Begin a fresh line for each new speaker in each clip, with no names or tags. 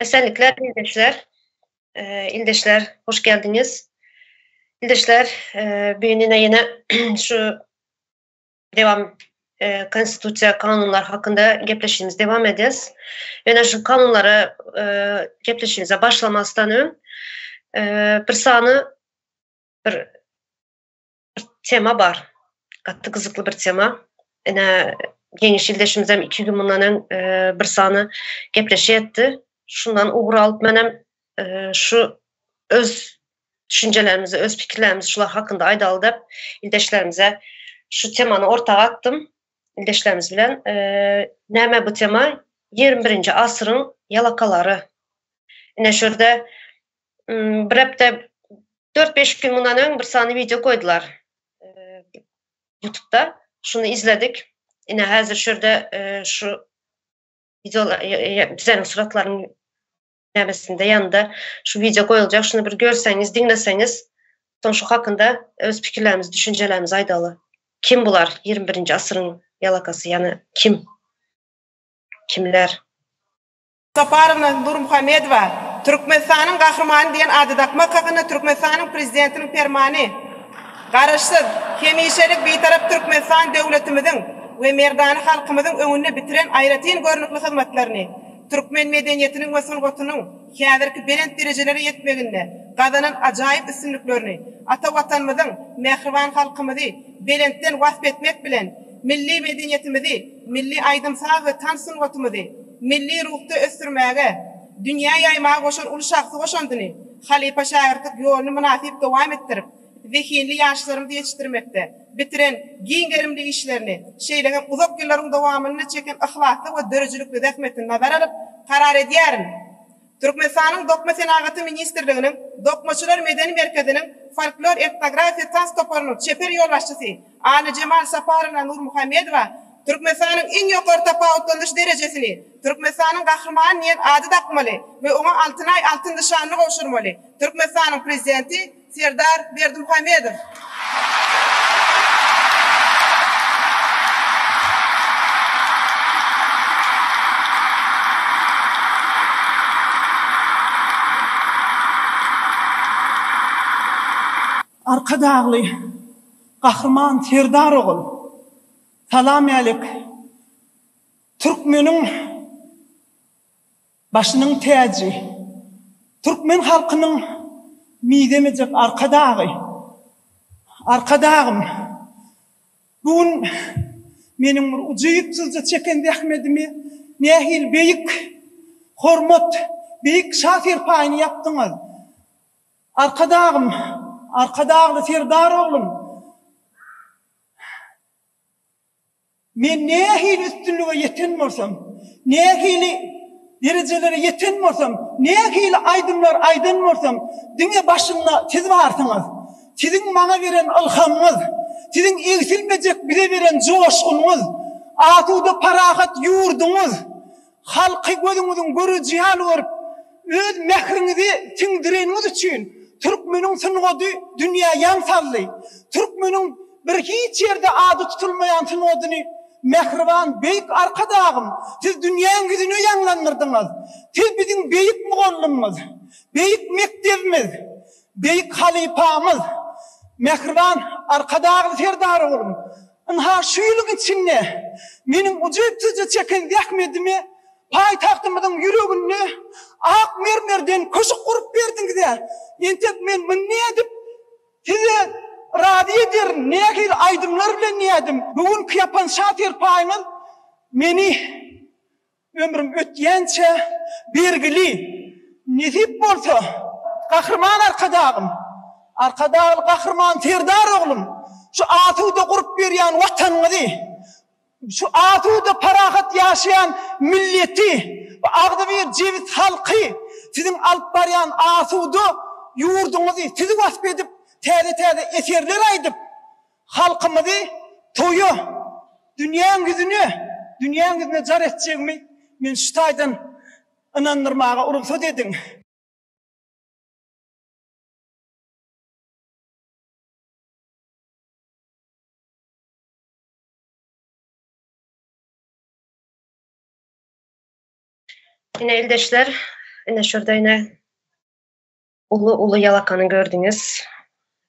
Esenlikler ildeşler. İldeşler hoş geldiniz. İldeşler bugün yine şu devam konstitusiya kanunlar hakkında gepleşimiz devam edeceğiz. Yine şu kanunlara gepleşimize başlamasdan ön bir sanı bir tema var. Katı kızıklı bir tema. Yine geniş ildeşimiz hem 2 gün bundan ön bir sanı gepleşi etti. Şundan uğur alıp menem şu öz düşüncelerimizi, öz fikirlerimizi şular hakkında aydalı dep ildeşlerimize şu temanı ortağa attım. İldeşlerimiz bilen näme bu tema? 21. asırın yalakaları. Yine şurada bir hepde 4-5 gün bundan ön bir sani video koydular YouTube'da. Şunu izledik. Yine hazır şurada şu videolar, bizlerin suratlarının nämesinde yanında şu video koyulacak. Şunu bir görseniz, dinleseniz son şu hakkında öz fikirlerimiz, düşüncelerimiz aydalı. Kim bular 21. asırın yalakası? Yani kim? Kimler?
Saparovna Nurmuhamedova Türkmenistan'ın kahramanı diyen adı takmak hakkında Türkmenistan'ın prezidentinin fermanı. Karışsız, hemişelik bir taraf Türkmenistan devletimizin ve merdani halkımızın önüne bitiren ayratin görünüklü hizmetlerini, Türkmen medeniyetinin ve sungutunun hazırki belent derecelere yetmeginde kazanan acayip üstünlüklerini, ata vatanımızın mehriban halkımızı belentten vasf etmek bilen milli medeniyetimizi, milli aydımsal ve tan sunnatımızı, milli ruhta östürmege, dünya yaymağa koşan ulu şahsı koşandını, halife şairlik yolunu münasip devam ettirip, zihinli yaşlarımızı yetiştirmekte, bitiren giyingerimli işlerini, şeylerin uzak yılların devamını çeken ahlaklı ve derecülüklü zahmetini nazar alıp karar ediyorum. Türkmenistan'ın Dokma Senagati Ministerliğinin Dokmaçılar Medeni Merkezi'nin Folklor Etnografi Transtoporunun çeper yollaşçısı Ali Cemal Saparovna Nurmuhamedova Türkmenistan'ın en yukarı tafavutlanış derecesini Türkmenistan'ın kahramanı diyen adı takmalı ve ona Altınay altın nişanını koşurmalı. Türkmenistan'ın prezidenti Serdar Berdimuhamedov.
Arkadağlı kahraman Serdar oğul. Salam alik. Türkmenin başının tacı. Türkmen halkının midemecek arkadağı. Arkadağım. Bugün benim ucuyupsuzca çeken dehmedimi nehil beyik hormat, beyik şafir payını yaptınız. Arkadağım. Arkadağlı Serdar oğlum. Men nehil üstünlüğe yetinmorsam, nehil derecelere yetinmorsam, nehil aydınmorsam, dünya başında siz varsınız. Sizin bana veren ilhamınız, sizin eksilmeyecek bize veren coşkunuz, atuda parahat yurdunuz, halkı gözünüzün görü cihal varıp, öz mehrinizi tindireniz için, Türkmenin sınıgıdı dünya yansallı. Türkmenin bir hiç yerde adı tutulmayan sınıgıdını mehriban, beyik arkadağım. Siz dünyanın yüzünü yanlandırdınız. Siz bizim beyik muğallımız, beyik mektebimiz, beyik halifamız. Mehriban arkadağım Serdar oğlum. Ha şu yılın içinde benim ucuyupsuzca çeken dehmedimi payitahtımızın yüreğini ak mermerden koşuk kurup verdiniz ya. Yentep men ne edip size razı ederim. Ne ki aydınlar bile ne edim. Bugün yapan şafir payınız beni ömrüm ötkençe belgili nesip olsa kahraman arkadağım. Arkadağım kahraman Serdar oğlum. Şu atuda kurup veren vatanımızı, şu atuda parahat yaşayan milleti, ağda bir ceviz halkı, sizin alıp barayan asudu yurdunuzu, sizi vasf edip, tede eserler aydıp, halkımızı toyu, dünyanın yüzüne car edeceğimi, men şu taydan inandırmağa urumsa dedim.
Yine ildeşler Ine şurada ine ulu yalakanı gördünüz.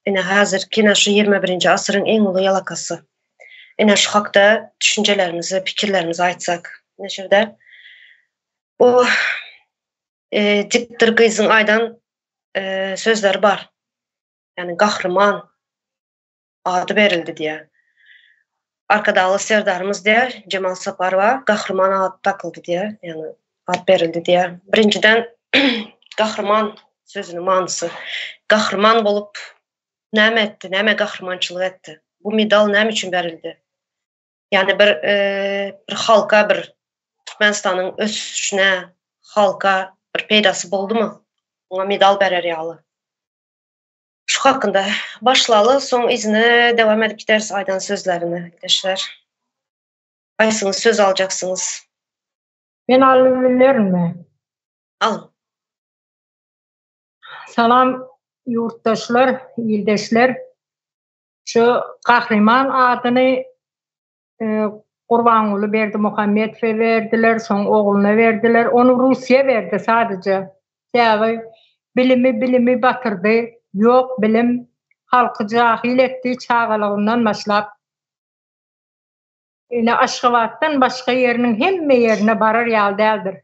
Ine hazır kina şu 21. asırın en ulu yalakası. Ine şu hakta düşüncelerimizi, fikirlerimizi aytsak. Ine şurada o Diktir Kızın aydan sözleri var. Yani kahraman adı verildi diye. Arkadalı serdarımız diye Cemal Saparova kahraman adı takıldı diye. Yani ad verildi diye. Birinciden kahraman sözünün manısı. Kahraman bolup näme etdi, näme kahramançılık etdi. Bu medal näme üçün verildi? Yani bir halka, bir Türkmenistan'ın ösüşüne, halka bir peydası boldu mu? Ona medal berer yalı. Şu hakkında başlalı, son izine devam edip gideriz Aydan sözlerini arkadaşlar. Aysınız söz alacaksınız.
Ben alabilir mi?
Alın.
Salam yurttaşlar, ildeşler. Şu kahraman adını Kurbanulu Berdimuhamedove verdiler, son oğluna verdiler. Onu Rusya verdi sadece. Yani bilimi batırdı. Yok bilim halkı cahil etti çağalığından başlap. Yine Aşgabat'tan başka yerinin hemme yerine barar yal değildir.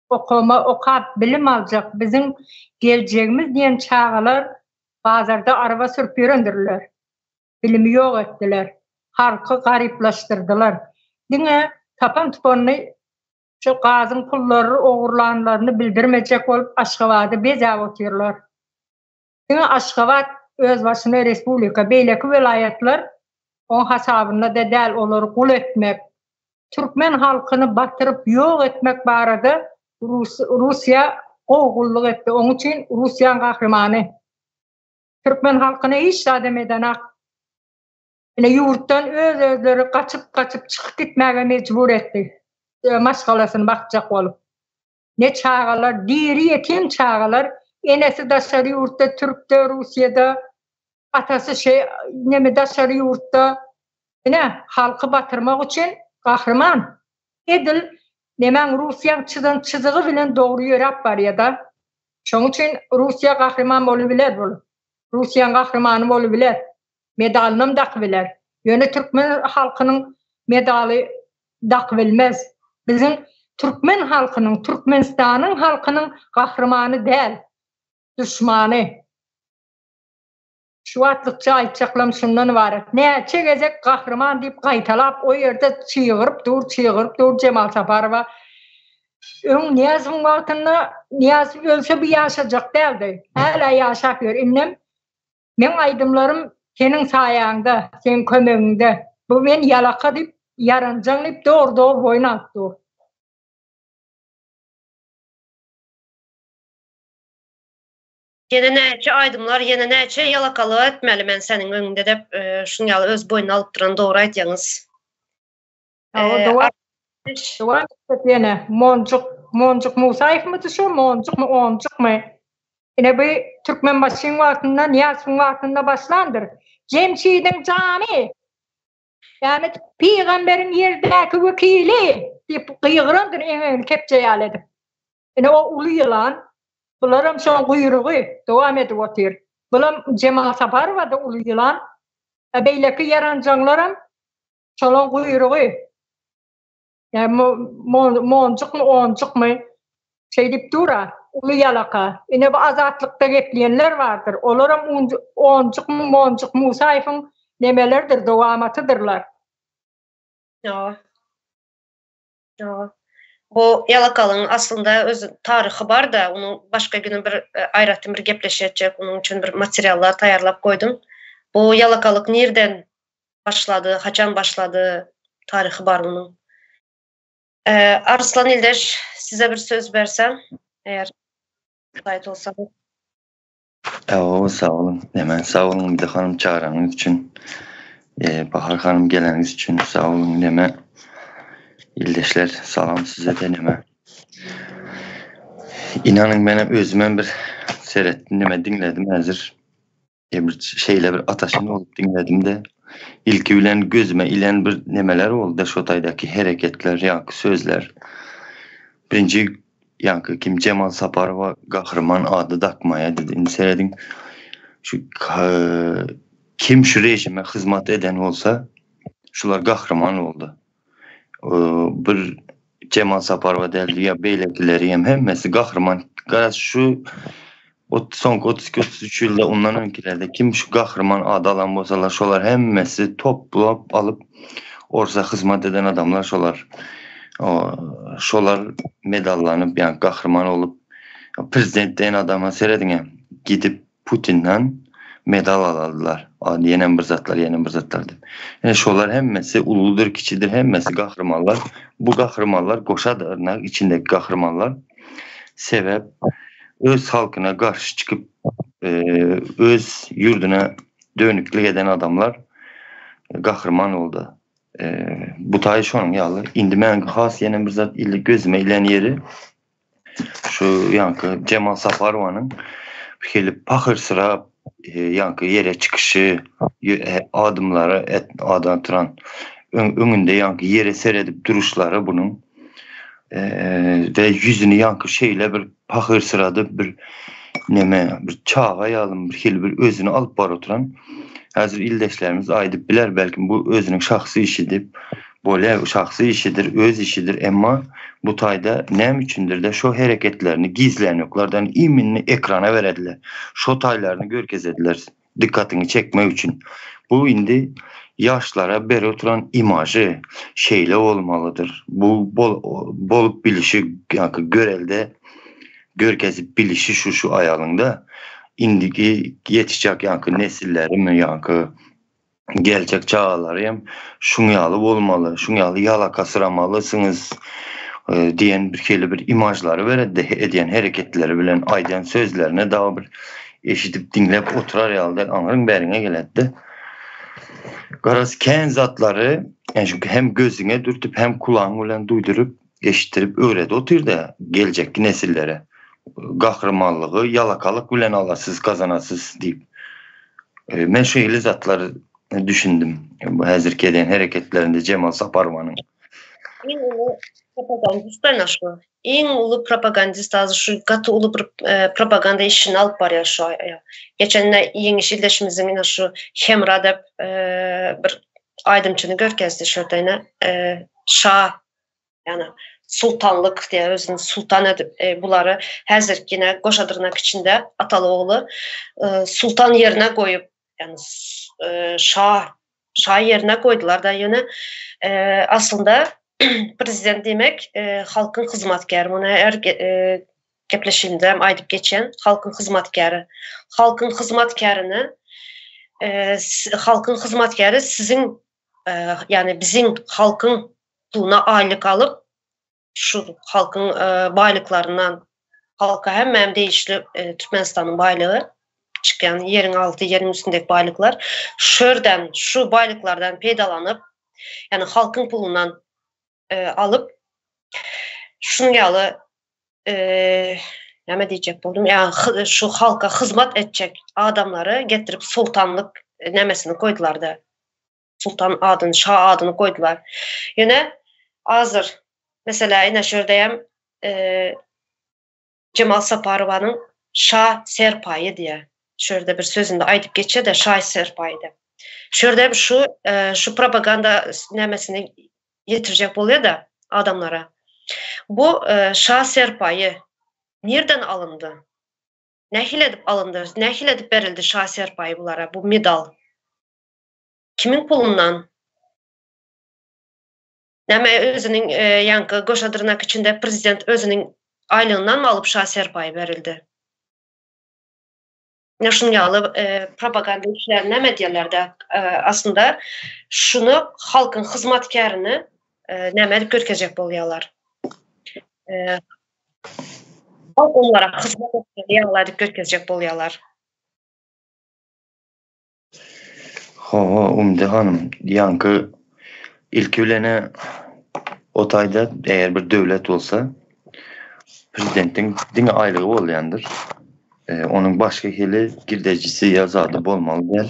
Okap bilim alacak. Bizim geleceğimiz diyen çağalar bazarda araba sürüp yüründürler. Bilimi yok ettiler. Halkı gariplaştırdılar. Dine tapan tupanını şu gazın pulları oğurlanlarını bildirmeyecek olup Aşgabat'ı bezav otuyorlar. Dine Aşgabat öz başına respublika beyleki velayetler on hasabında da del olur kul etmek. Türkmen halkını batırıp yok etmek barada Rusya oğulluk etti. Onun için Rusya'nın kahramanı. Türkmen halkına hiç adam edenak. Yani yurttan özleri kaçıp çıkıp gitmeye mecbur etti. Maşgalasını bakacak olup. Ne çağalar, diri yetim çağalar. Enesi daşarı yurtta, Türk'te, Rusya'da, atası daşarı yurtta. Ne halkı batırmak için kahraman. Edil, nemen Rusya'nın çizığı bilen doğru yörap var ya da. Şunun için Rusya kahraman olabilir bu. Rusya'nın kahramanı olabilir. Medalını takviler. Yani Türkmen halkının medalı takvilmez. Bizim Türkmen halkının, Türkmenistan'ın halkının kahramanı değil, düşmanı. Şu atlıkça aytacaklam şundan var. Ne çekecek kahraman deyip kaytalap o yerde çığırıp dur Cemal Saparova. Niyaz'ın vaktinde Niyaz ölse bir yaşayacak değildi. Hala yaşapıyor. İnnem men aydımlarım senin sayağında, senin kömöğünde. Bu ben yalaka deyip, yarancan deyip doğru boynattı.
Yine näçe aydımlar, yine näçe yalakalığı etmeli men senin önünde de şunu yalı öz boyuna alıp duran doğru aytyanız.
Doğru yine Moncuk Musayev mı şu Moncuk mu? Yine bir Türkmen başının vaktinde, Niyaz'ın vaktinde başlandır. Cemşidin cami. Yani peygamberin yerdeki vekili deyip kıyıgırandır en kepçe yaledim. Yine o ulu yılan, bunlarım son kuyruğu devam edip otur. Bunlarım Cemal Saparova da ulu yılan. Beyleki yarancanlarım son kuyruğu. Yani Moncuk mu? Şey deyip dura, ulu yalaka. Yine bu azatlıkta gepleyenler vardır. Onlarım Moncuk Musayev'in nemelerdir, devamatıdırlar.
Ya. Bu yalakalığın aslında öz tarihi var da onu başka günün bir ayrıntı bir gepleşecek. Onun için bir materyallar tayarlap koydum. Bu yalakalık nereden başladı, haçan başladı tarihi var onun. Arslan İldeş, size bir söz versem eğer müsait olsanız.
Sağ olun. Hemen sağ olun bir de hanım çağıranız için. Bahar hanım geleniz için sağ olun deme. İldeşler salam size de deme. İnanın benim özümden bir seyrettim deme dinledim hazır. Bir şeyle bir ataşın olup dinledim de ilk ülen gözüme ilen bir nemeler oldu da şotaydaki hareketler, sözler. Birinci yankı kim Cemal Saparova kahraman adı takmaya dedi. İndi seyredin şu kim şu rejime hizmet eden olsa şular kahraman oldu. Bir Cemal Saparova derdi ya beylekileri hemmesi kahraman. Garaz şu son 32-33 yılda ondan önkilerde kim şu kahraman adı alan bolsalar şolar hemmesi toplap alıp orsa hizmet eden adamlar şolar medallanıp yani kahraman olup prezident deyen adama seyredin gidip Putin'den medal aladılar. Yenen bir zatlar deyip. Yani şolar hemmesi uludur, kiçidir, hemmesi kahramanlar. Bu kahramanlar Goşadırnak içindeki kahramanlar sebep öz halkına karşı çıkıp öz yurduna dönüklük eden adamlar kahraman oldu. Bu tay şonun yalı. İndi men has yenen bir zat illi gözüme ilen yeri şu yankı Cemal Saparova'nın gelip pahır sıra yankı yere çıkışı adımları adantıran önünde yankı yere seredip duruşları bunun ve yüzünü yankı şeyle bir pahır sırada bir çağa yalın bir özünü alıp bar oturan hazır ildeşlerimiz aydıp biler belki bu özünün şahsi işidir. Böyle şahsi işidir, öz işidir ama bu tayda ne üçündür de şu hareketlerini gizleniyoklardan iminli ekrana verediler. Şu taylarını görkezediler dikkatini çekme için. Bu indi yaşlara beri oturan imajı şeyle olmalıdır. Bu bol bilişi yani görelde görkezip bilişi şu ayalında indiki yetişecek yankı nesillerimi yankı gelecek çağlarım şunu yalı olmalı, şunu yalı yalaka sıramalısınız diyen bir imajları veredi ediyen hareketleri bilen aydan sözlerine daha bir eşitip dinlep oturar yalda anırın berine geledi. Garaz ken zatları yani hem gözüne dürtüp hem kulağına duydurup eşittirip öğredi otur da gelecek nesillere kahramanlığı yalakalık bilen alasız kazanasız deyip ben şeyli zatları düşündüm. Bu hazırki eden hareketlerinde Cemal Saparova'nın.
En ulu propagandistler şu. En ulu propagandist azı şu katı ulu propaganda işini alıp var ya şu. Geçen yeni işleşimizin şu Hemra'da bir aydımçını görkezdi şöyle şah yani sultanlık diye özünün sultan edip bunları hazır yine Goşadırnak içinde Atalıoğlu sultan yerine koyup yani şah yerine koydular da yine aslında prezident demek halkın hizmetkarı. Bunu her gepleşimde aydıp geçen halkın hizmetkarı. Halkın hizmetkarı sizin yani bizim halkın puluna aylık alıp şu halkın baylıklarından halka hem değişli Türkmenistan'ın baylığı çıkan yerin altı yerin üstündeki baylıklar şuradan şu baylıklardan peydalanıp yani halkın pulundan alıp şunu yalı ne diyecek buldum yani şu halka hizmet edecek adamları getirip sultanlık nemesini koydular da sultan adını şah adını koydular yine hazır mesela yine şuradayım Cemal Saparova'nın Şah Serpayı diye şurada bir sözünde aydıp geçiyor da Şah Serpayı'da. Şurada şu propaganda nemesini getirecek oluyor da adamlara. Bu Şah Serpayı nereden alındı? Nehil edip alındı? Nehil edip verildi Şah Serpayı bunlara? Bu medal. Kimin pulundan? Neme özünün yankı Goşadırnak içinde prezident özünün aylığından mı alıp Şah Serpayı verildi? Şunyalı propaganda işlerine medyalarda aslında şunu halkın hizmetkarını nemek görkezecek boluyorlar. Halk onlara hizmet etmeli görkezecek boluyorlar.
Umde hanım yankı ilk ülene o tayda eğer bir devlet olsa prezidentin dine aylığı olayandır. Onun başka hili girdecisi yazadı bolmalı der.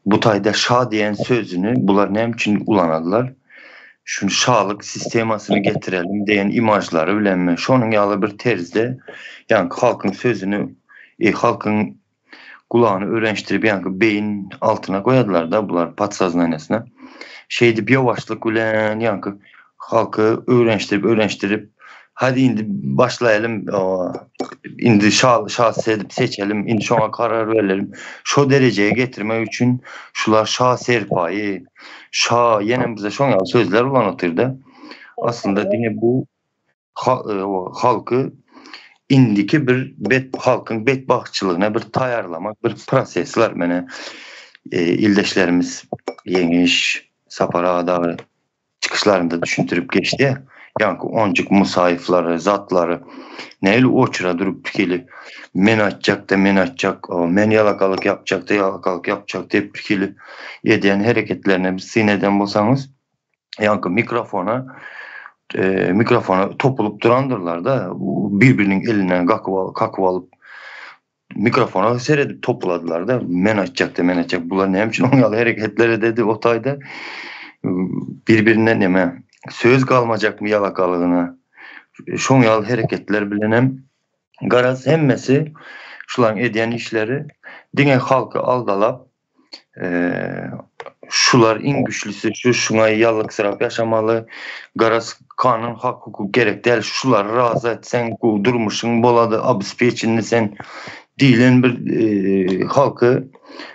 Bu tayda şah diyen sözünü bunlar ne için kullanırlar? şu şahlık sistemasını getirelim diyen imajları bilenme. Şonun yalı bir terzde yani halkın sözünü halkın kulağını öğreniştirip yani beyin altına koyadılar da bunlar patsaznanesine. Şeydi bir yavaşlık ulen yani halkı öğreniştirip hadi indi başlayalım indi şahs edip seçelim indi şuna karar verelim şu dereceye getirmek için şular şah serpayı şah yine bize şuna sözler ulan oturdu aslında yine bu halkı indiki bir halkın bedbahtçılığına bir tayarlamak bir prosesler mene ildeşlerimiz Yeniş Sapara Dağı çıkışlarında düşündürüp geçti. Yani oncuk musayifları, zatları neyle oçura durup fikili men açacak, men yalakalık yapacak deyip fikili yediyen hareketlerine bir sineden bulsanız yani mikrofona topulup durandırlar da birbirinin elinden kakıp alıp mikrofona seyredip topladılar da men açacak. Bunlar ne için onyalı hareketleri dedi otayda birbirinden neme söz kalmayacak mı yalakalığına şun yal hareketler bilenem garaz hemmesi şulan ediyen işleri dine halkı aldalap şular en güçlüsü şuna yallık sırap yaşamalı garaz kanun hak hukuk gerek değil şular razı etsen durmuşsun boladı abispeçinli sen dilen bir halkı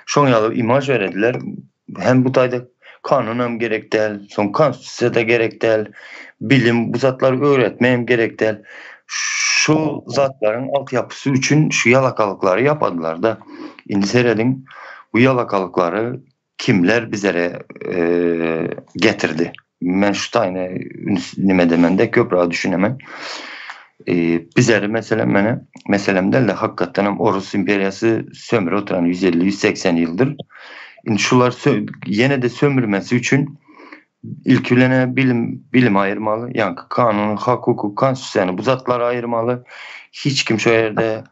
şun yalı imaj verediler hem bu tayda kanunum gerek değil, son konstitusiyada gerek değil, bilim bu zatları öğretmeyim gerek değil. Şu zatların altyapısı için şu yalakalıkları yapadılar da. İndi seyredin bu yalakalıkları kimler bizlere getirdi. Ben şu tane nime demende köprü düşünemem. Bizlere meselem değil de hakikaten Orus İmperyası sömürü oturan 150-180 yıldır. Şular yine de sömürmesi için ilkülene bilim ayırmalı. Yani kanun, hak, hukuk, konstitusyon bu zatları ayırmalı. Hiç kim şu yerde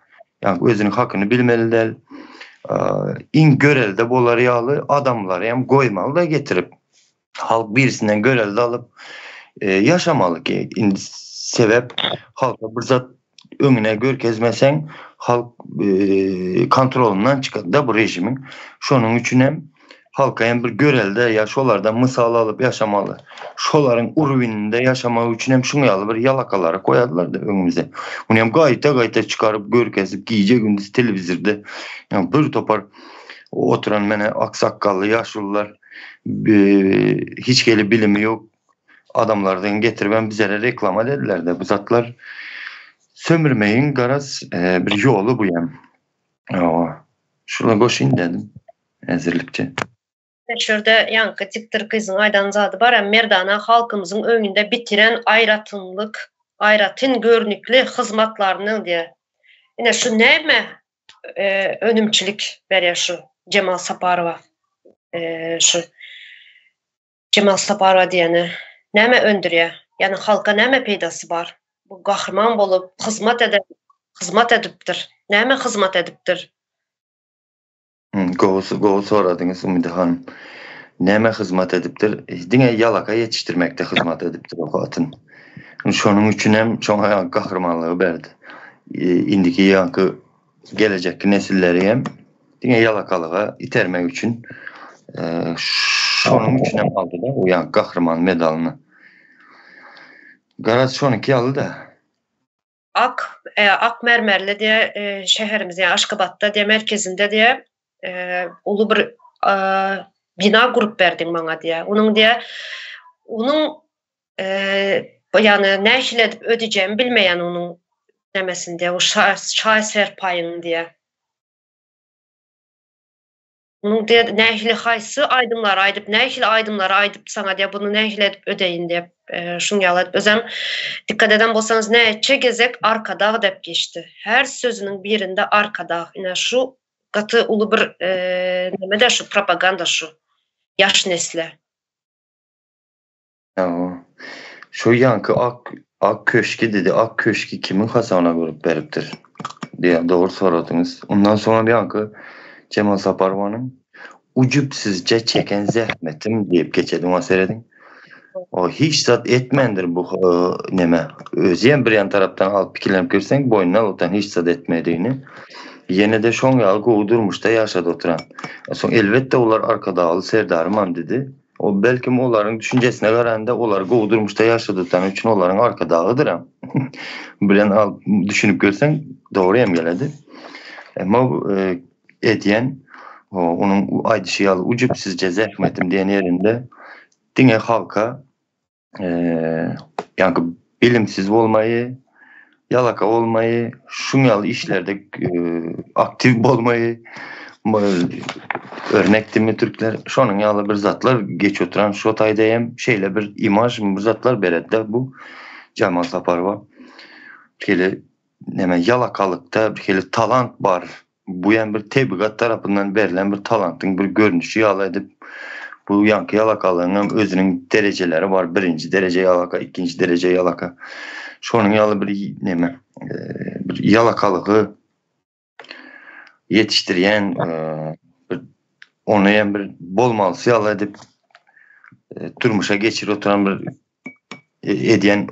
yani özünün hakkını bilmeli değil. İn görelde boları yağlı adamları hem koymalı da getirip halk birisinden görelde alıp yaşamalı ki sebep halka bir zat önüne görkezmesen halk kontrolünden çıkardı da bu rejimin. Şunun için hem halka hem bir görelde ya şolardan misal alıp yaşamalı. Şoların urvininde yaşamalı için hem şunu yalı bir yalakaları koyadılar da önümüze. Bunu hem gayta çıkarıp görkezip giyece gündüz televizirde yani bir topar oturan mene aksakallı yaşlılar hiç geli bilimi yok adamlardan getirip bize reklama dediler de bu zatlar sömürmeyin garaz bir yolu bu yani. Şuna koşayım dedim. Ezirlikçe.
Şurada yankı diktir kızın aydan zadı var. Merdana halkımızın önünde bitiren ayratın görünüklü hizmetlerini diye. Yine şu neyme önümçilik veriyor şu Cemal Saparova. Şu Cemal Saparova diyene neyme öndürüyor. Yani halka neyme peydası var. Bu kahraman bolup hizmet ediptir. Neyme hizmet ediptir?
Goğu soradınız Umide Hanım. Neyme hizmet ediptir? Dine yalaka yetiştirmekte hizmet ediptir o hatın. Şunun için hem şuna kahramanlığı verdi. İndiki yankı gelecek nesilleri hem dine yalakalığa itermek için şunun için hem aldı da o yankı kahraman medalını. Garaz şununki aldı da.
Akmermerli diye şehrimiz yani Aşkabat'ta diye merkezinde diye ulu bir bina kurup verdin bana diye. Onun yani ne işle edip ödeyeceğimi bilmeyen onun demesin diye o şaheser payını diye. Onun diye ne işle haysı aydımlar aydıp ne işle aydımlar aydıp sana diye bunu ne işle edip ödeyin diye şunu yalayıp özem dikkat eden bolsanız ne etçe gezek arkada dep geçti. Her sözünün birinde arkada. Yine şu katı ulu bir nemede şu propaganda şu yaş nesle.
Şu yankı ak köşki dedi. Ak köşki kimin hasana grup veriptir diye doğru soradınız. Ondan sonra bir yankı Cemal Saparova'nın ucupsuzca çeken zahmetim deyip geçelim o seyredin. O hiç zat etmendir bu neme. Özyen bir yan taraftan alıp pikirlenip görsen boynuna otan hiç zat etmediğini. Yine de şon yalgı uydurmuş da yaşadı oturan. Son elbette onlar arkada alı serdarman dedi. O belki onların düşüncesine garanda onlar uydurmuş da yaşadı oturan için onların arkada ağıdıram. Bilen al düşünüp görsen doğru hem geledi. Ama ediyen onun aydışı yalı ucupsizce zehmetim diyen yerinde dine halka yani bilimsiz olmayı, yalaka olmayı, şunyalı işlerde aktif olmayı örnekti mi Türkler şonun yalı bir zatlar geç oturan şotaydayım şeyle bir imaj bir zatlar berede bu Cemal Saparova bir neme yalakalıkta bir talant var bu yani bir tebligat tarafından verilen bir talantın bir görünüşü yalı edip bu yankı yalakalığının özünün dereceleri var. 1. derece yalaka, 2. derece yalaka. Şonun yalı bir neme bir yalakalığı yetiştiriyen onu yani bir bolmalısı yalı edip durmuşa geçir oturan bir ediyen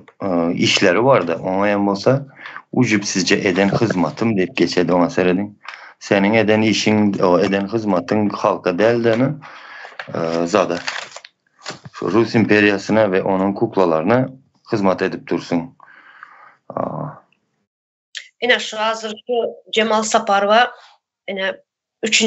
işleri vardı. Ona yani olsa ucupsizce eden hizmatım deyip geçedi ona seyredin. Senin eden işin, o eden hizmatın halka değildiğini zada şu Rus imperiyasına ve onun kuklalarına hizmet edip dursun.
Yine şu hazır Cemal Saparova yine 3.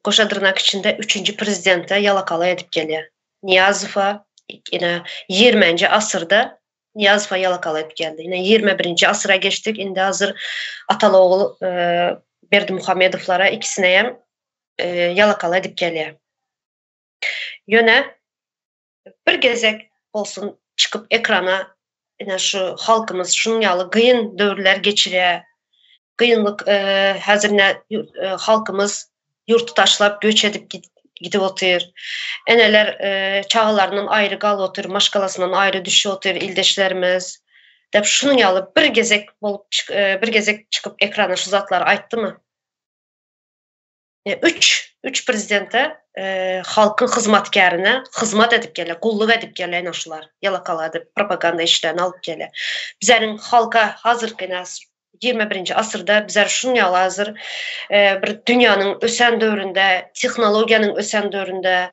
Koşadırnak içinde 3. prezidente yalakalı edip geliyor. Niyazova yine 20. asırda Niyazova yalakalı edip geldi. Yine 21. asıra geçtik. Şimdi hazır Ataloğlu Berdimuhamedovlara ikisine hem yalakalı edip geliyor. Yöne bir gezek olsun çıkıp ekrana yine şu halkımız şunyalı kıyın dövrler geçiriyor. Kıyınlık hazırına halkımız yurtu taşlap göç edip gidip otur. Eneler çağlarının ayrı kal otur, maşkalasından ayrı düşü otur ildeşlerimiz. Dep şunyalı bir gezek olup bir gezek çıkıp ekrana şu zatlar ayttı mı? 3 prezidente halkın hizmetkarına hizmet edip gele, kulluk edip gele naşlar, yalakaladı, propaganda işlerini alıp gele. Bizlerin halka hazırkene 21. asırda bizler şunyalı hazır bir dünyanın ösen dövründe, teknolojiyanın ösen dövründe,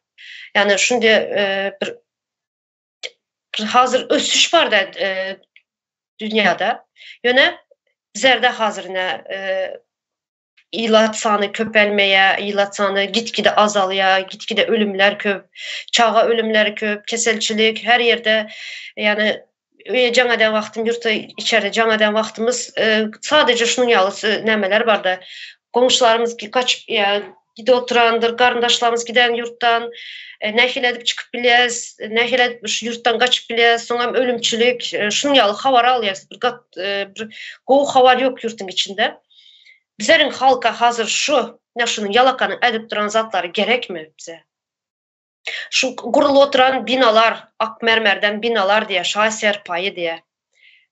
yani şimdi bir hazır ösüş var da dünyada. Yöne bizlerde hazırına İlat sanı köpelmeye, ilat sanı gitgide azalıyor, gitgide ölümler köp, çağa ölümler köp, keselçilik her yerde yani canaden vaktim yurtta içeride canaden vaktimiz sadece şunun yalısı nemeler var da komşularımız kaç yani gide oturandır, karındaşlarımız giden yurttan nehil edip çıkıp biliyaz, nehil edip yurttan kaçıp biliyaz, sonra ölümçülük, şunun yalı havar alıyaz, bir goğu havar yok yurtun içinde. Bizlerin halka hazır şu, ne şunun yalakanın edip duran zatları gerek mi bize? Şu kurulu oturan binalar, ak mermerden binalar diye, şaheser payı diye.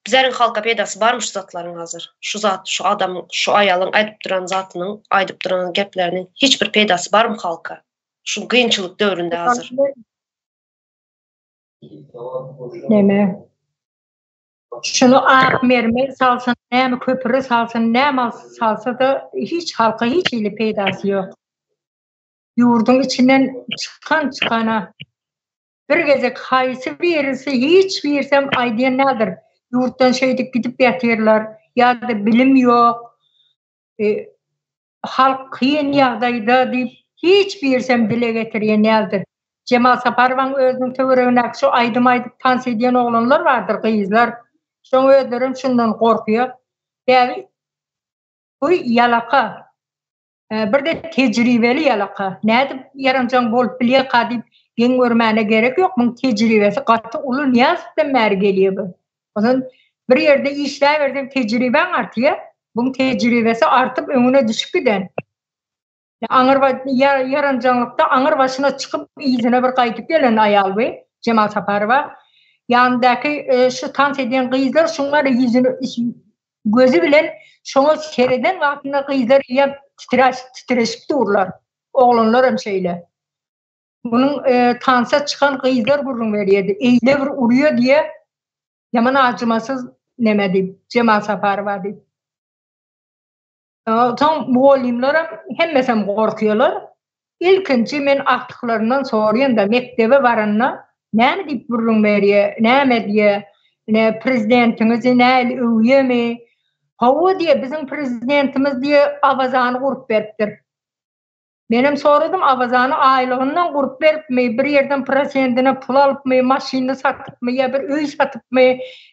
Bizlerin halka peydası varmış zatların hazır. Şu zat, şu adamın, şu ayalın edip duran zatının, edip duran geplerinin hiçbir peydası var mı halka? Şu kıyınçılık dövründe hazır.
Neme? Şunu ak mermer salsın, neme köpürü salsın, neme salsa da hiç halka hiç ili peydası yok. Yurdun içinden çıkana bir gezek hayısı verirse hiç versem aydiyen nedir? Yurttan şeydik gidip yatırlar ya da bilim yok. Halk kıyın yağdaydı deyip hiç versem dile getiriyen nedir? Cemal Saparova'nın özünün tövrevine şu aydım tans ediyen oğlanlar vardır kıyızlar. Şunu öldürüm şundan korkuyor. Yani bu yalaka. Bir de tecrübeli yalaka. Nedir yarancan bolup bilye kadip gen görmene gerek yok. Bunun tecrübesi katı ulu niyazdan meri geliyor bu. Onun bir yerde işleverdim tecrüben artıyor. Bunun tecrübesi artıp önüne düşüp giden. Yarancanlıkta anır başına çıkıp izine bir kayıtıp gelen ayal bu. Cemal Saparova. Yanındaki şu tans ediyen kızlar şunları yüzünü gözü bilen şunu seyreden vaktinde kızlar titreşip dururlar. Oğlanlar hem şeyle. Bunun tansa çıkan kıyızlar gurrun veriyedi. Eyle bir uruyor diye yaman acımasız nemedi. Cemal Saparı vardı. Son bu olimlerim hemmesem korkuyorlar. İlkinci men aktıklarından soruyorum da mektebe varanına ne deyip gurrun veriyor, ne diye, ne prezidentimizi ne övüyor mi? Hava diye bizim prezidentimiz diye avazanı kurup veriptir. Benim sordum avazanı aylığından kurup verip mi, bir yerden prezidentine pul alıp mı, maşinini satıp mı, ya bir öy satıp mı,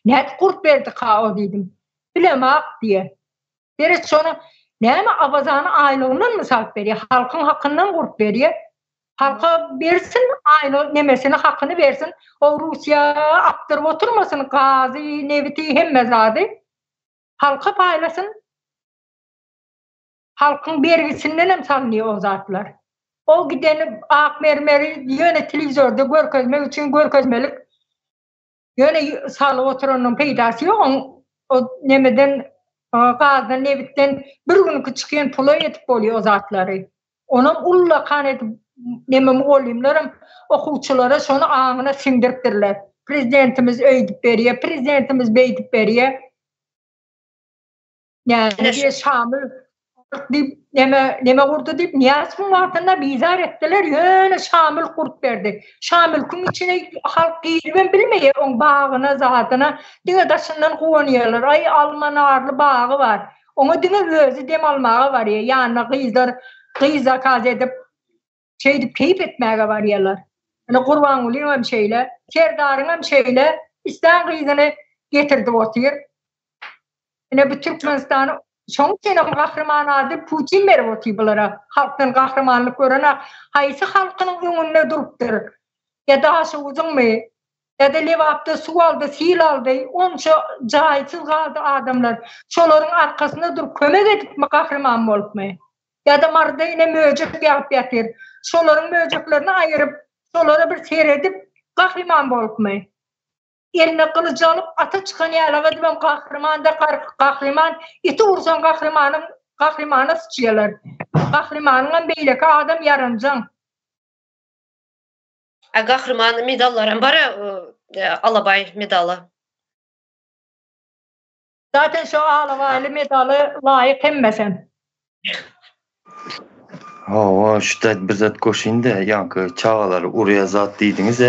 ne kurup verdi o dedim. Bilemek diye. Biri sonra ne mi avazanı aylığından mı satıp veriyor? Halkın hakkından kurup veriyor. Halka versin aylığı nemesini hakkını versin. O Rusya aptırıp oturmasın gazi, neviti hem mezadi. Halka paylasın. Halkın vergisinden hem salınıyor o zatlar. O gideni ak mermeri yöne televizyonda görkezmek için görkezmelik yöne salı oturanın peydası yok. O nemeden, gazdan, nevitten bir gün çıkan pula yetip oluyor o zatları. Onun ulla kan edip nememi olayımlarım okuvçulara şunu ağına sindiriptirler. Prezidentimiz öydip veriyor, prezidentimiz beydip veriyor. Yani bir Şamil deyip, neme kurdu deyip Niyaz'ın altında bizar ettiler. Yöne Şamil kurt verdi. Şamil kum içine halk giyirben bilmeyer onun bağına, zatına. Dine daşından kuvanıyorlar. Ay Alman ağırlı bağı var. Ona dine özü dem almağı var ya. Yanına kıyıza kaz edip deyip keyif etmeye varıyorlar. Yani kurban olayım hem şeyle. Serdarın hem şeyle. İsteyen kıyızını getirdi otuyor. Yani bu Türkmenistan'ı son senin kahramanı adı Putin verip otuyor bunlara. Halkın kahramanlık görene. Haysi halkının önünde duruptur. Ya daha soğudun mu? Ya da levapta su aldı, sil aldı. Onca cahilsiz kaldı adamlar. Şoların arkasında durup kömek edip mi kahraman mı olup mu? Ya da marda yine möcek yapıp yatır. Şoların möceklerini ayırıp, şolara bir seyredip kahraman olup mu? Eline kılıcı alıp ata çıkan yerlere ben kahraman da kahraman iti vursan kahramanı sıçıyorlar. Kahramanla beyleki adam yarıncan.
Kahraman medallarım var Alabay medalı.
Zaten şu Alabaylı medalı layık emmesen.
Şu tedbirzat koşun da yankı çağaları oraya zat deydiniz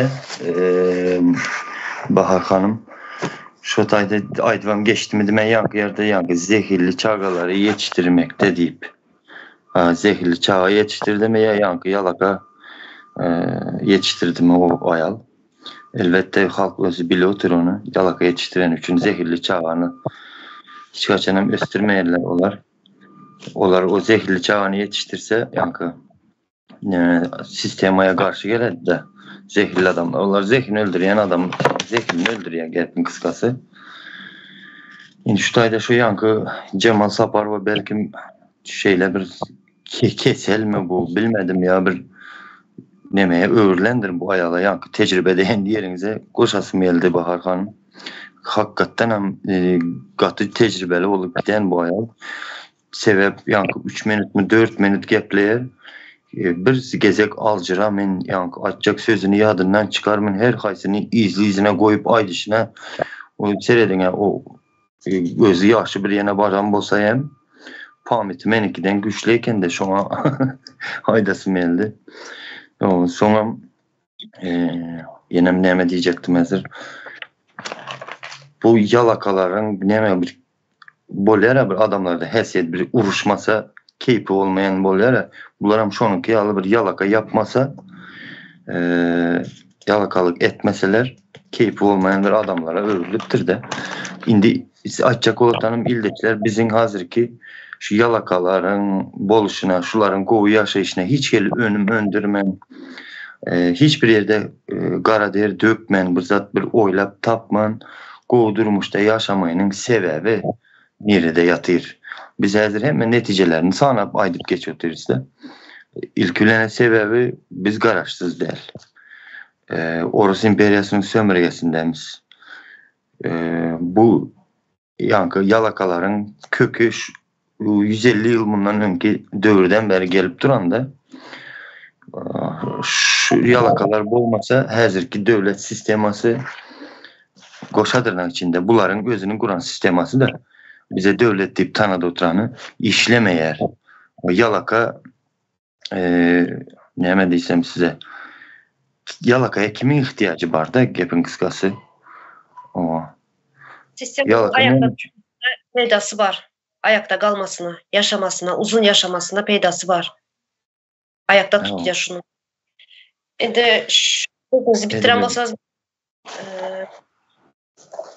Bahar Hanım. Şu tayda aydıvam geçti mi demen yankı zehirli çağaları yetiştirmekte deyip zehirli çağa yetiştirdi mi ya yankı yalaka yetiştirdi mi o ayal. Elbette halk özü biliyordur onu. Yalaka yetiştiren için zehirli çağını hiç kaçanım östürmeyerler olar. Onlar o zehirli çağını yetiştirse yankı sistemaya karşı geledi de zehirli adamlar. Onlar zehrini öldüren adam zehrini öldüren gelpin kıskası. Şimdi şu tayda şu yankı Cemal Sapar ve belki şeyle bir kesel mi bu bilmedim ya bir nemeye öğürlendir bu ayala yankı tecrübede hendi yerinize koşasım geldi Bahar Hanım. Hakikaten hem katı tecrübeli olup giden bu ayal. Sebep yankı 3 minut mu 4 minut gepleyer bir gezek alcıra men yankı açacak sözünü yadından çıkarmın her kaysını izine koyup aydışına o seyredin ya o özü yaxşı bir yana baran bolsa hem pameti menikiden güçleyken de şuna haydası meldi. Sonra yenem neme diyecektim hazır. Bu yalakaların neme bir bolera bir adamlarda hesiyet bir uruşmasa keyfi olmayan bolera bunlar şonunki alı bir yalaka yapmasa yalakalık etmeseler keyfi olmayan bir adamlara örülüptür de indi açacak olatanım ildekiler bizim hazırki şu yalakaların boluşuna şuların kovu yaşayışına hiç gelip önüm öndürmen hiçbir yerde kara der dökmen bir zat bir oylap tapman kovdurmuşta yaşamayının sebebi nerede yatır. Biz hazır hemen neticelerini sanıp aydıp geçiyoruz da. İlkülene sebebi biz garaşsız değil. Orası imperiyasının sömürgesindemiz. Bu yankı yalakaların kökü 150 yıl bundan önceki dövrden beri gelip duran da şu yalakalar olmasa hazırki devlet sisteması koşadırnak içinde bunların özünün kuran sisteması da bize devlet deyip tanıdı oturanı işlemeyer. O yalaka ne diysem size yalakaya kimin ihtiyacı var da gepin kıskası o
Sistemin ayakta peydası var. Ayakta kalmasına, yaşamasına, uzun yaşamasına peydası var. Ayakta tutuyor şunu. Şimdi sözünüzü bitiren olsanız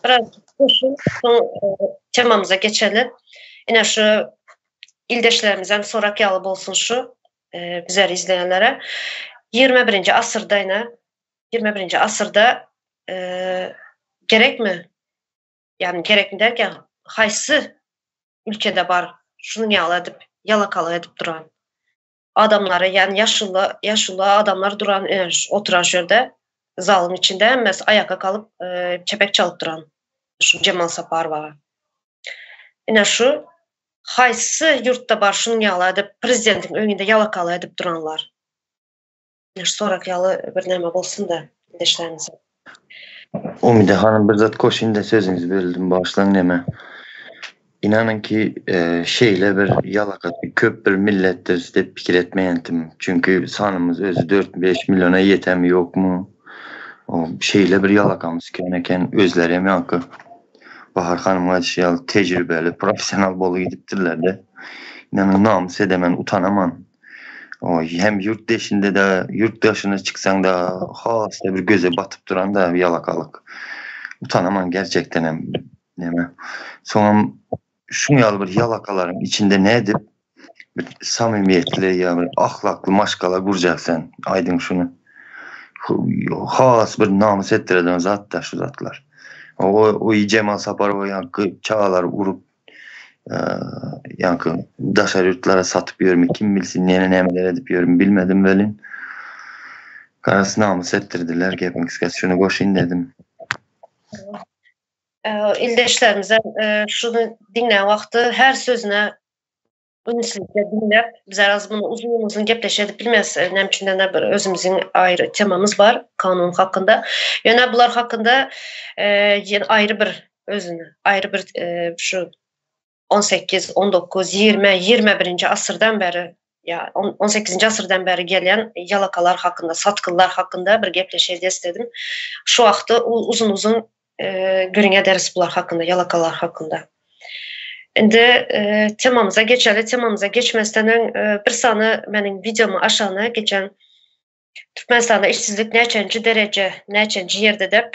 biraz koşun, temamıza geçelim. Yine şu ildeşlerimizden sonraki alıp olsun şu bizleri izleyenlere. 21. asırda gerek mi? Yani gerek mi derken haysı ülkede var şunu yalakalı edip duran adamları, yani yaşlı adamlar duran oturan şurada zalın içinde emmes ayaka kalıp çepek çalıp duran şu Cemal Saparova. Yine şu haysı yurtta var şunu edip prezidentin önünde yalakalı edip duranlar. Yine sonraki yalı bir neme olsun da deşlerinize.
Umide Hanım bir zat koşun da sözünüzü böldüm başlan neme. İnanın ki şeyle bir yalaka köp bir millettir de fikir etmeyentim. Çünkü sanımız özü 4-5 milyona yetem yok mu? O şeyle bir yalakamız köneken özleri mi hakkı? Bahar Hanım'a tecrübeli, profesyonel bolu gidiptirler de. İnanın namus edemen, utanaman. O hem yurt dışında da yurt dışına çıksan da hasta bir göze batıp duran da bir yalakalık. Utanaman gerçekten hem neme. Sonra şunu yalı bir yalakaların içinde ne edip bir samimiyetli ya bir ahlaklı maşkala kuracaksın. Aydın şunu. Has bir namus ettireden zat da şu zatlar. O Cemal Saparova yankı çağlar urup yankı daşar yurtlara satıp yorum kim bilsin nene nemeler edip yorum bilmedim velin. Karası namus ettirdiler. Gepin kıskası şunu koşayım dedim.
İldeşlerimize şunu dinleyen vakti her sözüne ünsüzlikle dinlep bizler az bunu uzun gepleşedip bilmez. Nemçinden de bir özümüzün ayrı temamız var kanun hakkında. Yani bunlar hakkında ayrı bir özünü, ayrı bir şu 18, 19, 20, 21. asırdan beri ya 18. asırdan beri gelen yalakalar hakkında, satkıllar hakkında bir gepleşelim istedim. Şu vakti uzun görüne deriz bunlar hakkında, yalakalar hakkında. Şimdi temamıza geçelim. Temamıza geçmesinden bir sanı benim videomu aşağına geçen Türkmenistan'da işsizlik neçenci derece, neçenci yerde de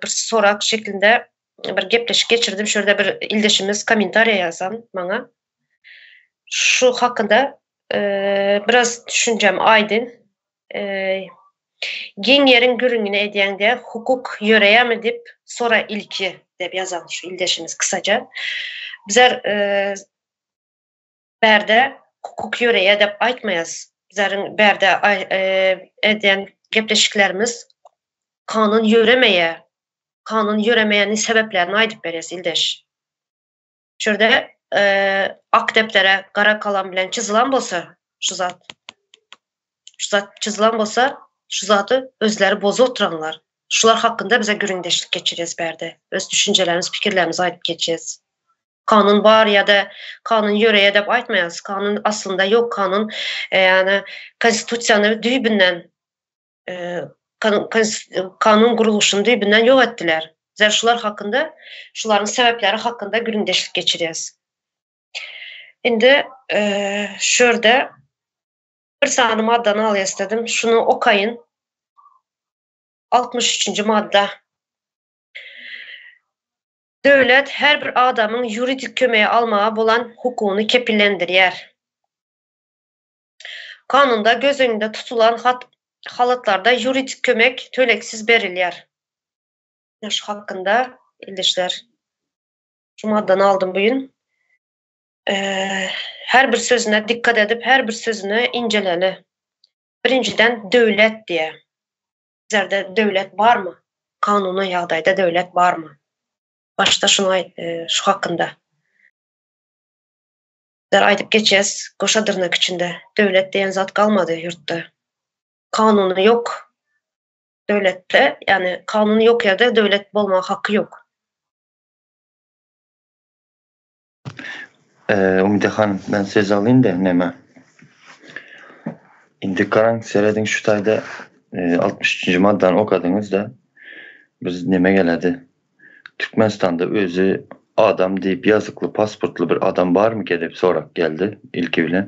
bir sorak şeklinde bir gepleşik geçirdim. Şurada bir ildeşimiz komentarya yazan bana. Şu hakkında biraz düşüncem aydın. Gen yerin görününe ediyende hukuk yöreye mi deyip sonra ilki deyip yazan şu ildeşimiz kısaca. Bizler berde hukuk yöreye deyip aytmayız. Bizlerin berde ediyen gepleşiklerimiz kanun yöremeyenin sebeplerini aytıp beriyaz ildeş. Şurada akdeplere kara kalan bilen çizilen bolsa şu zat çizilen bolsa şu zatı özleri bozu oturanlar. Şular hakkında bize göründeşlik geçireceğiz berde. Öz düşüncelerimiz, fikirlerimiz aytıp geçeceğiz. Kanun var ya da kanun yöreye de aytmayız. Kanun aslında yok. Kanun yani konstitusiyanı düğübünden kanun kuruluşunu düğübünden yok ettiler. Şular hakkında, şuların sebepleri hakkında göründeşlik geçireceğiz. Şimdi şurada bir tane maddanı al istedim. Şunu okuyun. 63. madde. Devlet her bir adamın yuridik kömeği almaya bolan hukukunu kepillendirir. Kanunda göz önünde tutulan halatlarda yuridik kömek töleksiz verilir. Şu hakkında ildeşler. Şu maddanı aldım bugün. Her bir sözüne dikkat edip her bir sözünü inceleli. Birinciden devlet diye. Bizlerde devlet var mı? Kanunu yağdayda devlet var mı? Başta şunu şu hakkında. Bizler aytıp geçeceğiz. Koşa dırnak içinde. Devlet diyen zat kalmadı yurtta. kanunu yok devlette. Yani kanunu yok yerde devlet bolma hakkı yok.
Umide Hanım, ben söz alayım da neme. İndi karan seyredin şu tayda 63. maddan okadınız da biz neme geledi. Türkmenistan'da özü adam deyip yazıklı pasportlu bir adam var mı gelip sorak geldi ilki bile.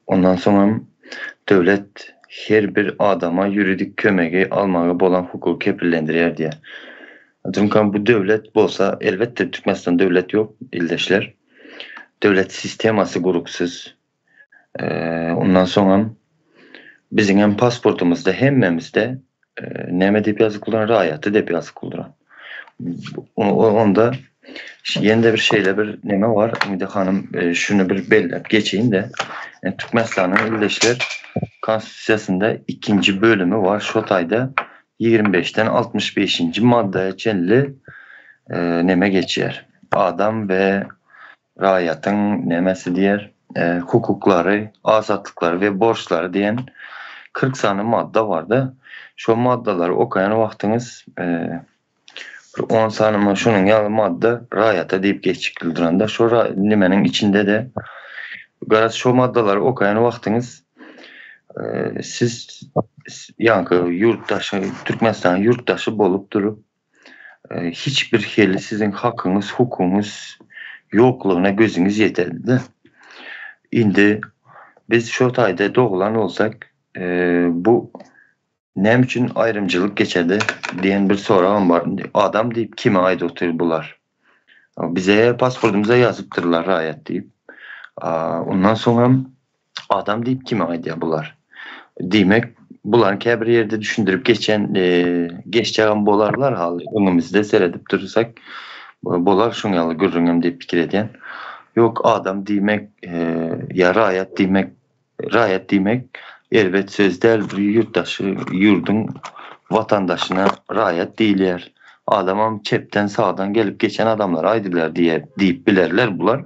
Ondan sonra devlet her bir adama yuridik kömegi almağı bolan hukuku kepillendirir diye. Çünkü bu devlet bolsa elbette Türkmenistan devlet yok ildeşler. Devlet sisteması kuruksuz. Ondan sonra bizim hem pasportumuzda hemmemizde neme deyip yazık kullanan rayatı deyip yazık kullanan. Onda yeni de bir şeyle bir neme var. Umide Hanım şunu bir belirlep geçeyim de Türkmenistan'ın ildeşler konstitusiyasında 2. bölümü var. Şotay'da 25'ten 65. maddeye çenli neme geçer. Adam ve rayatın nemesi diğer hukukları, azatlıkları ve borçları diyen 40 tane madde vardı. Şu maddeleri okayan vaktiniz 10 tane şunun yalı madde rayata deyip geçikildirende şu nemenin içinde de garaz şu maddeleri okayan vaktiniz siz yankı yurttaşı, Türkmenistan yurttaşı bolup durup hiçbir heli sizin hakkınız, hukukunuz yokluğuna gözünüz yeterli. İndi biz şu tayda doğulan olsak bu ne için ayrımcılık geçerdi diyen bir sorum var. Adam deyip kime ait otur bular? Bize pasportumuza yazıptırlar rayet deyip. Ondan sonra adam deyip kime ait ya bular? Demek bular ki bir yerde düşündürüp geçeceğim bolarlar hali. Önümüzde seyredip durursak bolar şunyalı görürüm deyip fikir ediyen. Yok adam demek ya rayet demek elbet sözler bir yurttaşı yurdun vatandaşına rayet değiller. Adamam çepten sağdan gelip geçen adamlar aydılar diye deyip bilerler bular.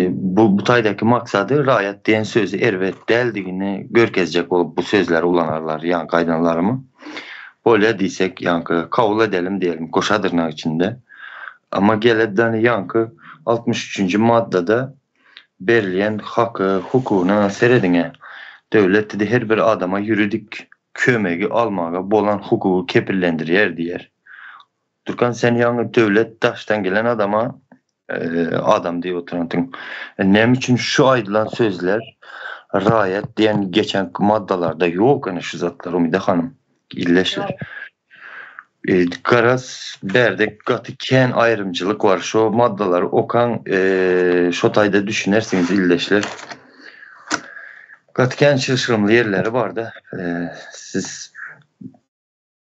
Bu taydaki maksadı rayet diyen sözü elbet deldiğini görkezecek olup bu sözler ulanarlar yan kaydanlarımı. Böyle diysek yankı kavul edelim diyelim koşadırnak içinde. Ama geleden yankı 63. maddede belirleyen hakkı, hukukuna seredine devlet de her bir adama yuridik kömegi almağa bolan hukuku kepillendirir diyer. Türkan sen yanı devlet taştan gelen adama adam diye oturantın. Nem için şu aydılan sözler rayet diyen geçen maddalarda yok yani şu zatlar Umide Hanım illeşler. Garaz berdek gatiken ayrımcılık var. Şu maddalar okan şu tayda düşünersiniz illeşler. Gatiken şaşırımlı yerleri var da siz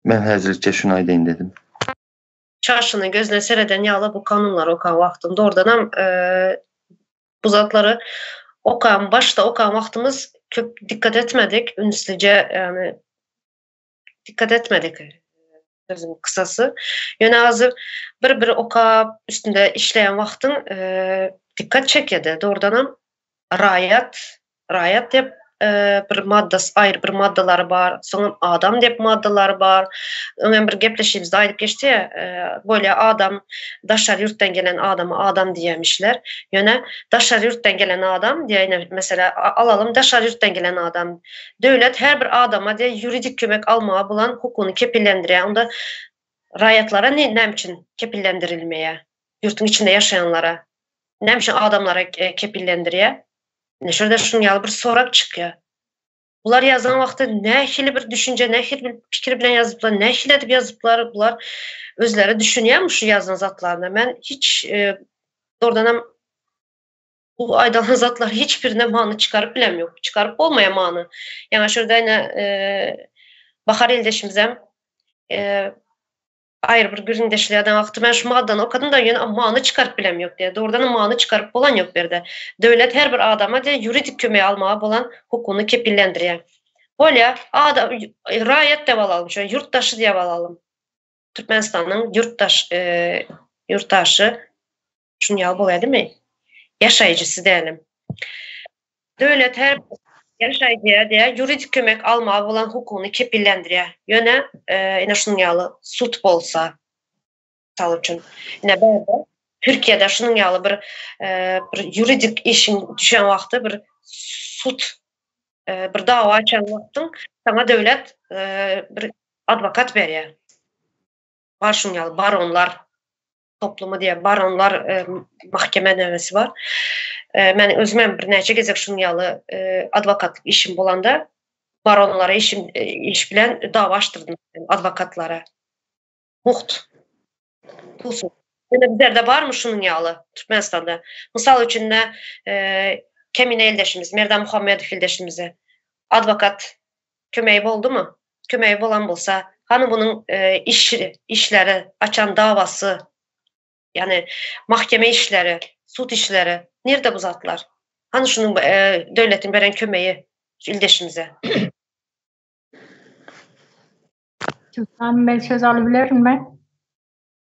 ben hazırlıkça şunu aydayım dedim.
Çarşının gözüne sereden yağla bu kanunlar okan vaktinde oradan bu zatları başta okan vaktimiz köp dikkat etmedik. Ünsüce yani dikkat etmedik. Sözün kısası. Yöne hazır bir oka üstünde işleyen vaktin dikkat çekedi. Doğrudan rayet deyip bir maddas ayrı bir maddaları var. Sonra adam deyip maddaları var. Önemli bir gepleşimizde ayıp geçti ya böyle adam daşar yurttan gelen adamı adam diyemişler. Yöne daşar yurttan gelen adam diye mesela alalım daşar yurttan gelen adam. Devlet her bir adama diye yuridik kömek almaya bulan hukukunu kepillendiriyor. Onda rayetlara ne için kepillendirilmeye? Yurtun içinde yaşayanlara. Ne için adamlara kepillendiriyor? Şurada şunun yalı bir sorak çıkıyor. Bunlar yazan vakti ne hili bir düşünce, ne hili bir fikir bilen yazıplar, ne hili edip yazıplar, bunlar özleri düşünüyor mu şu yazan zatlarına? Ben hiç doğrudan bu aydalan zatlar hiçbirine manı çıkarıp bilemiyorum. Çıkarıp olmaya manı. Yani şurada yine bakar ildeşimize ayrı bir gürindeşliğe vakti ben şu maddan okudum da yine manı çıkarıp bilem yok diye. Doğrudan manı çıkarıp olan yok bir de. Devlet her bir adama diye yuridik kömeği almaya bulan hukukunu kepillendiriyor. Böyle adam rayet de alalım. Şöyle yurttaşı diye alalım. Türkmenistan'ın yurttaşı şunu yal bu değil mi? Yaşayıcısı diyelim. Devlet her yaşaydıya diye juridik kömek alma bolan hukukunu kepillendiriyor. Yöne ene şunun ýaly sud bolsa misal üçin. Ene bäde Türkiýede şunun ýaly bir juridik işin düşen wagty bir sud bir dawa açan wagtyň sana döwlet bir advokat berýär. Var şunun ýaly baronlar toplumu diye baronlar mahkeme nemesi var. Men özüm bir neçe gezek şunun ýaly advokatlyk işim bolanda baronlara iş bilen dawa açtyrdım advokatlara. Muht. Pulsuz. Bizlerde barmy şunun ýaly Türkmenistanda? Mysal üçin Kemine eldeşimiz, Merdan Muhammedow eldeşimize advokat kömeği boldumy? Kömeği bolan bolsa, hani bunun işleri, açan davası, yani mahkeme işleri, sud işleri nerede bu zatlar? Hani şunun devletin veren kömeği ildeşimize?
Sultan ben söz alabilirim mi?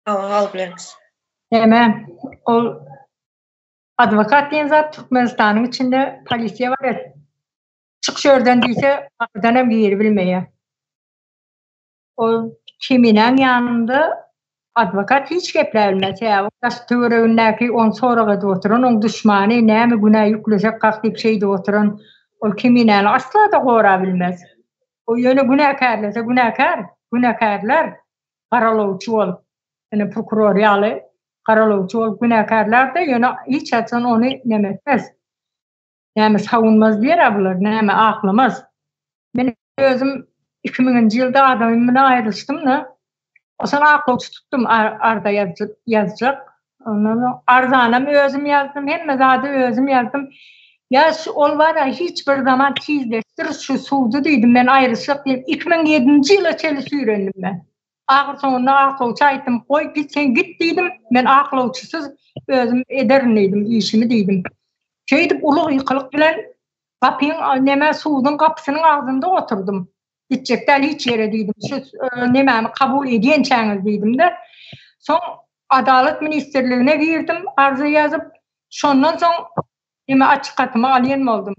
Alabiliriz.
Hemen o advokat diyen zat Türkmenistan'ın içinde polisiye var ya, çıkış oradan değilse oradan hem bir yeri bilmeye. O kiminin yanında advokat hiç geplerilmez. Ya, o da tüvüründeki on sonraga da oturun, on düşmanı neymi günah yükleyecek kalktı bir şey de oturun. O kiminin asla da korabilmez. O yönü günahkarlarsa günahkarlar karalovçu olup, yani prokuroryalı karalovçu olup günahkarlar da yönü hiç atsan onu nemetmez. Yani savunmaz diye ablar, neymi aklımız. Ben özüm 2000. yılda adamımla ayrılıştım da o sana akılcı tuttum arda yazacak. Arzanam özüm yazdım, hem zaten özüm yazdım. Ya ol var ya hiçbir zaman tizleştir şu suudu dedim ben ayrılışık diye 2007. yıla çalışı öğrendim ben. Ahır sonunda akılcı aytdım, koy git sen git dedim. Ben akılcısız özüm ederim dedim, işimi dedim. Şeydip ulu yıkılık bilen kapının neme suudun kapısının ağzında oturdum. Gidecekler hiç yere dedim. Şu nememi kabul ediyen çağınız dedim de. Son Adalet Ministerliğine girdim. Arzu yazıp şondan son neme açık katıma alayan oldum.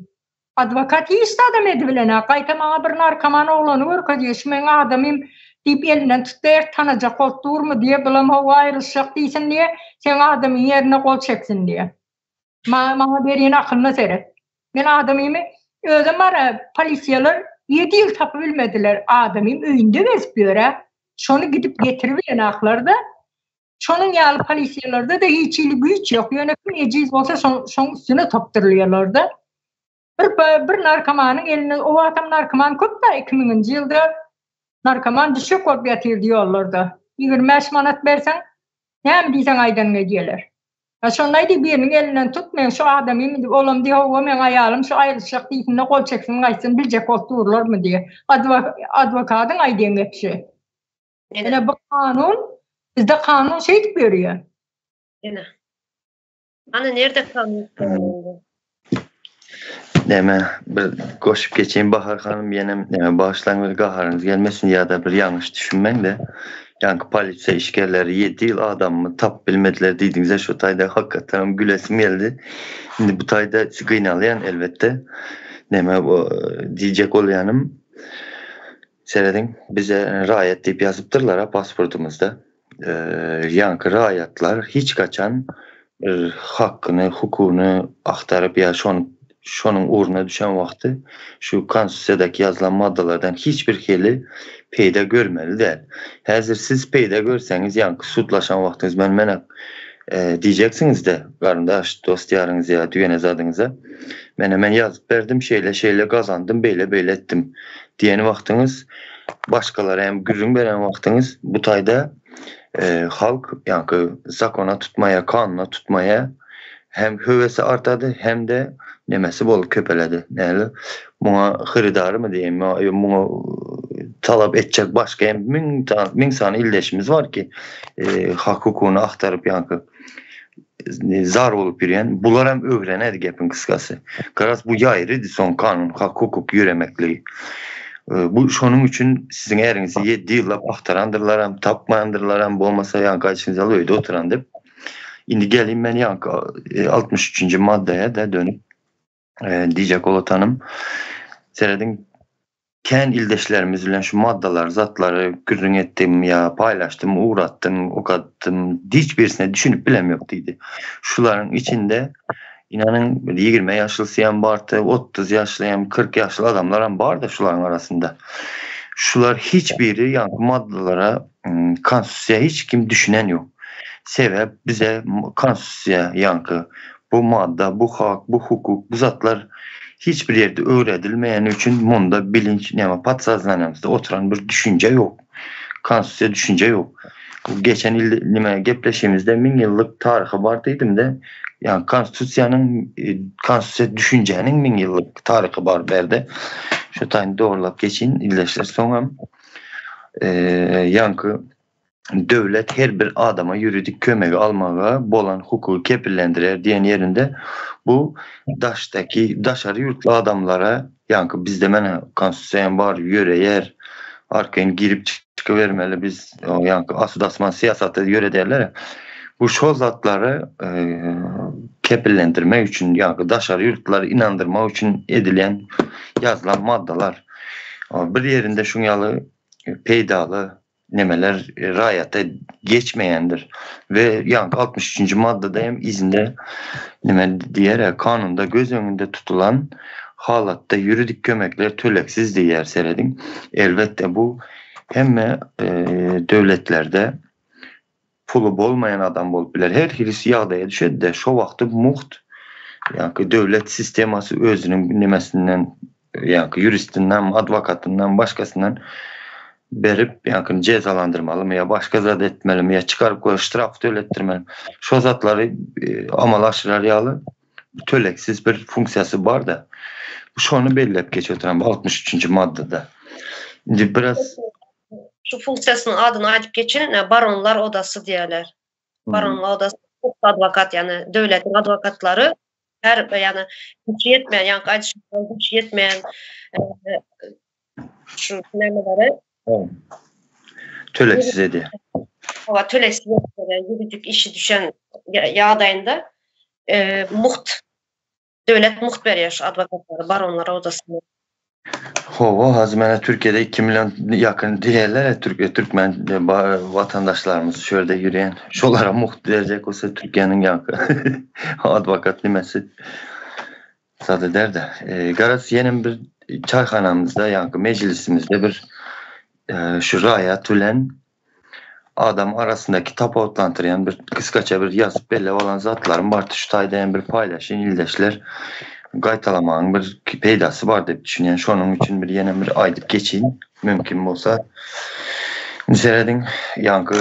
Advokat hiç adam edibilene. Kaytama bir narkoman oğlanı var diyor. Şu ben adamım deyip elinden tutayır tanacak oldur mu diye. Bilmem o ayrılacak değilsin diye. Sen adamın yerine kol çeksin diye. Bana beriyene akılına seyret. Ben adamımı özüm var polisiyeler 7 yıl tapı bilmediler adamım öyünde bezbiyore. Şonu gidip getiriveyen aklarda. Şonun ýaly polisiýallarda da hiç güç yok. Yönetim eciz bolsa şoň üstüne topdurulýarlardy. Bir narkomanyň eline o adam narkoman köp da 2000. ýylda narkoman düşük bolup ýatyr diýerlerdi. 25 manat bersen näme diýsen aýdan edýärler. Şondaýdy biriniň elinden tut men şu adamymy olam diýip o men aýalym şu aýrylşak diýip kol çeksin gaýsyn biljek otururlarmy diýe. Adwokatyň aýdan gepşi. Ene bu kanun bizde kanun şey görüyor.
Yine. Hani nerede kanun?
Deme bir koşup geçeyim Bahar Hanım yenem başlangıç gaharınız gelmesin ya da bir yanlış düşünmen de yani polisiye işgalleri 7 yıl adamı tap bilmediler dediğinizde şu tayda hakikaten gülesim geldi. Şimdi bu tayda kıynalayan elbette deme bu diyecek olayanım seyredin bize riayet deyip yazıptırlar ha pasportumuzda. Yankı riayetler hiç kaçan hakkını, hukukunu aktarıp ya şonun uğruna düşen vakti şu konstitusiyadaki yazılan maddelerden hiçbir heli peyda görmeli değil. Hazır siz peyda görseniz yankı sutlaşan vaktiniz ben diyeceksiniz de kardeş dost yarınız ya düğeniz adınıza ben hemen yazıp verdim şeyle kazandım böyle ettim diyen vaktiniz başkaları hem gürün veren vaktiniz bu tayda halk yankı zakona tutmaya kanuna tutmaya hem hövesi artadı hem de nemesi bol köpeledi. Yani buna hırıdarı mı diyeyim, buna talep edecek başka min tane ildeşimiz var ki hak hukukunu aktarıp yankı zar olup yürüyen. Bunlar hem öğrenedi gepin kıskası. Karas bu yayrıydı son kanun, hak hukuk yürümekliği. Bu şonun için sizin erinizi 7 yılla aktarandırlar hem tapmayandırlar hem olmasa yankı açınızı alıyordu oturandı. Şimdi geleyim ben yankı 63. maddeye de dönüp diyecek olatanım. Seredin ken ildeşlerimiz bilen şu maddalar, zatları gürrün ettim ya paylaştım, uğrattım, okattım. Hiçbirisine düşünüp bilem yok dedi. Şuların içinde inanın 20 yaşlısı bardı, 30 yaşlı 40 yaşlı adamlar var da şuların arasında. Şular hiçbiri yani maddalara, konstitusya hiç kim düşünen yok. Sebep bize konstitusya yankı, bu madda, bu hak, bu hukuk, bu zatlar hiçbir yerde öğretilmeyen için bunda bilinç, patsazlanımızda oturan bir düşünce yok. Konstitusya düşünce yok. Geçen il gepleşimizde 1000 yıllık tarihi vardıydım da yani konstitusya düşüncenin 1000 yıllık tarihi var berde. Şu tane doğrulap geçin ildeşler sonra yankı devlet her bir adama yuridik kömegi almağa bolan hukuku kepillendirer diyen yerinde bu daşarı yurtlu adamlara yankı bizde mene konstitusyon var yöre yer arkayın girip çıkıvermeli biz o yankı asud asman siyasatta yöre derler bu şozatları kepillendirme için yankı daşarı yurtları inandırma için edilen yazılan maddalar bir yerinde şunyalı peydalı nemeler rayata geçmeyendir ve yankı 63. maddede hem izinde diğer kanunda göz önünde tutulan halatta yuridik kömekler töleksiz diye seredin. Elbette bu hem devletlerde pulu bolmayan adam bolup biler. Her birisi yağdaya düşedi de şu vakti muht yankı devlet sisteması özünün nemesinden yankı juristinden, advokatından, başkasından berip yankı cezalandırmalı mı ya başka zat etmeli mi ya çıkarıp koyup ştraf tölettirmeli. Şu zatları amalaştırar yağlı töleksiz bir funksiyası var da şunu bellep geçiyor 63. maddede. Şimdi biraz
şu funksiyasının adını açıp geçin baronlar odası diyorlar. Baronlar odası advokat yani devletin advokatları her yani güç yetmeyen yani güç yetmeyen şu nemeleri
töleksiz ediyor.
Ama töleksiz yürüdük işi düşen yağdayında devlet muht veriyor şu advokatları, baronlara odasını.
Hova hazmene Türkiye'de 2 milyon yakın diyeler Türkmen vatandaşlarımız şöyle yürüyen şolara muht verecek olsa Türkiye'nin yankı advokat nimesi sadı der de garas yeni bir çayhanamızda yankı meclisimizde bir şu raya tülen adam arasındaki tapotlantırayan bir kıskaça bir yazıp belli olan zatların bartı şu taydayan bir paylaşın ildeşler gaytalamağın bir peydası var deyip düşünen şunun için bir yeni bir aydıp geçeyim mümkün olsa seredin yankı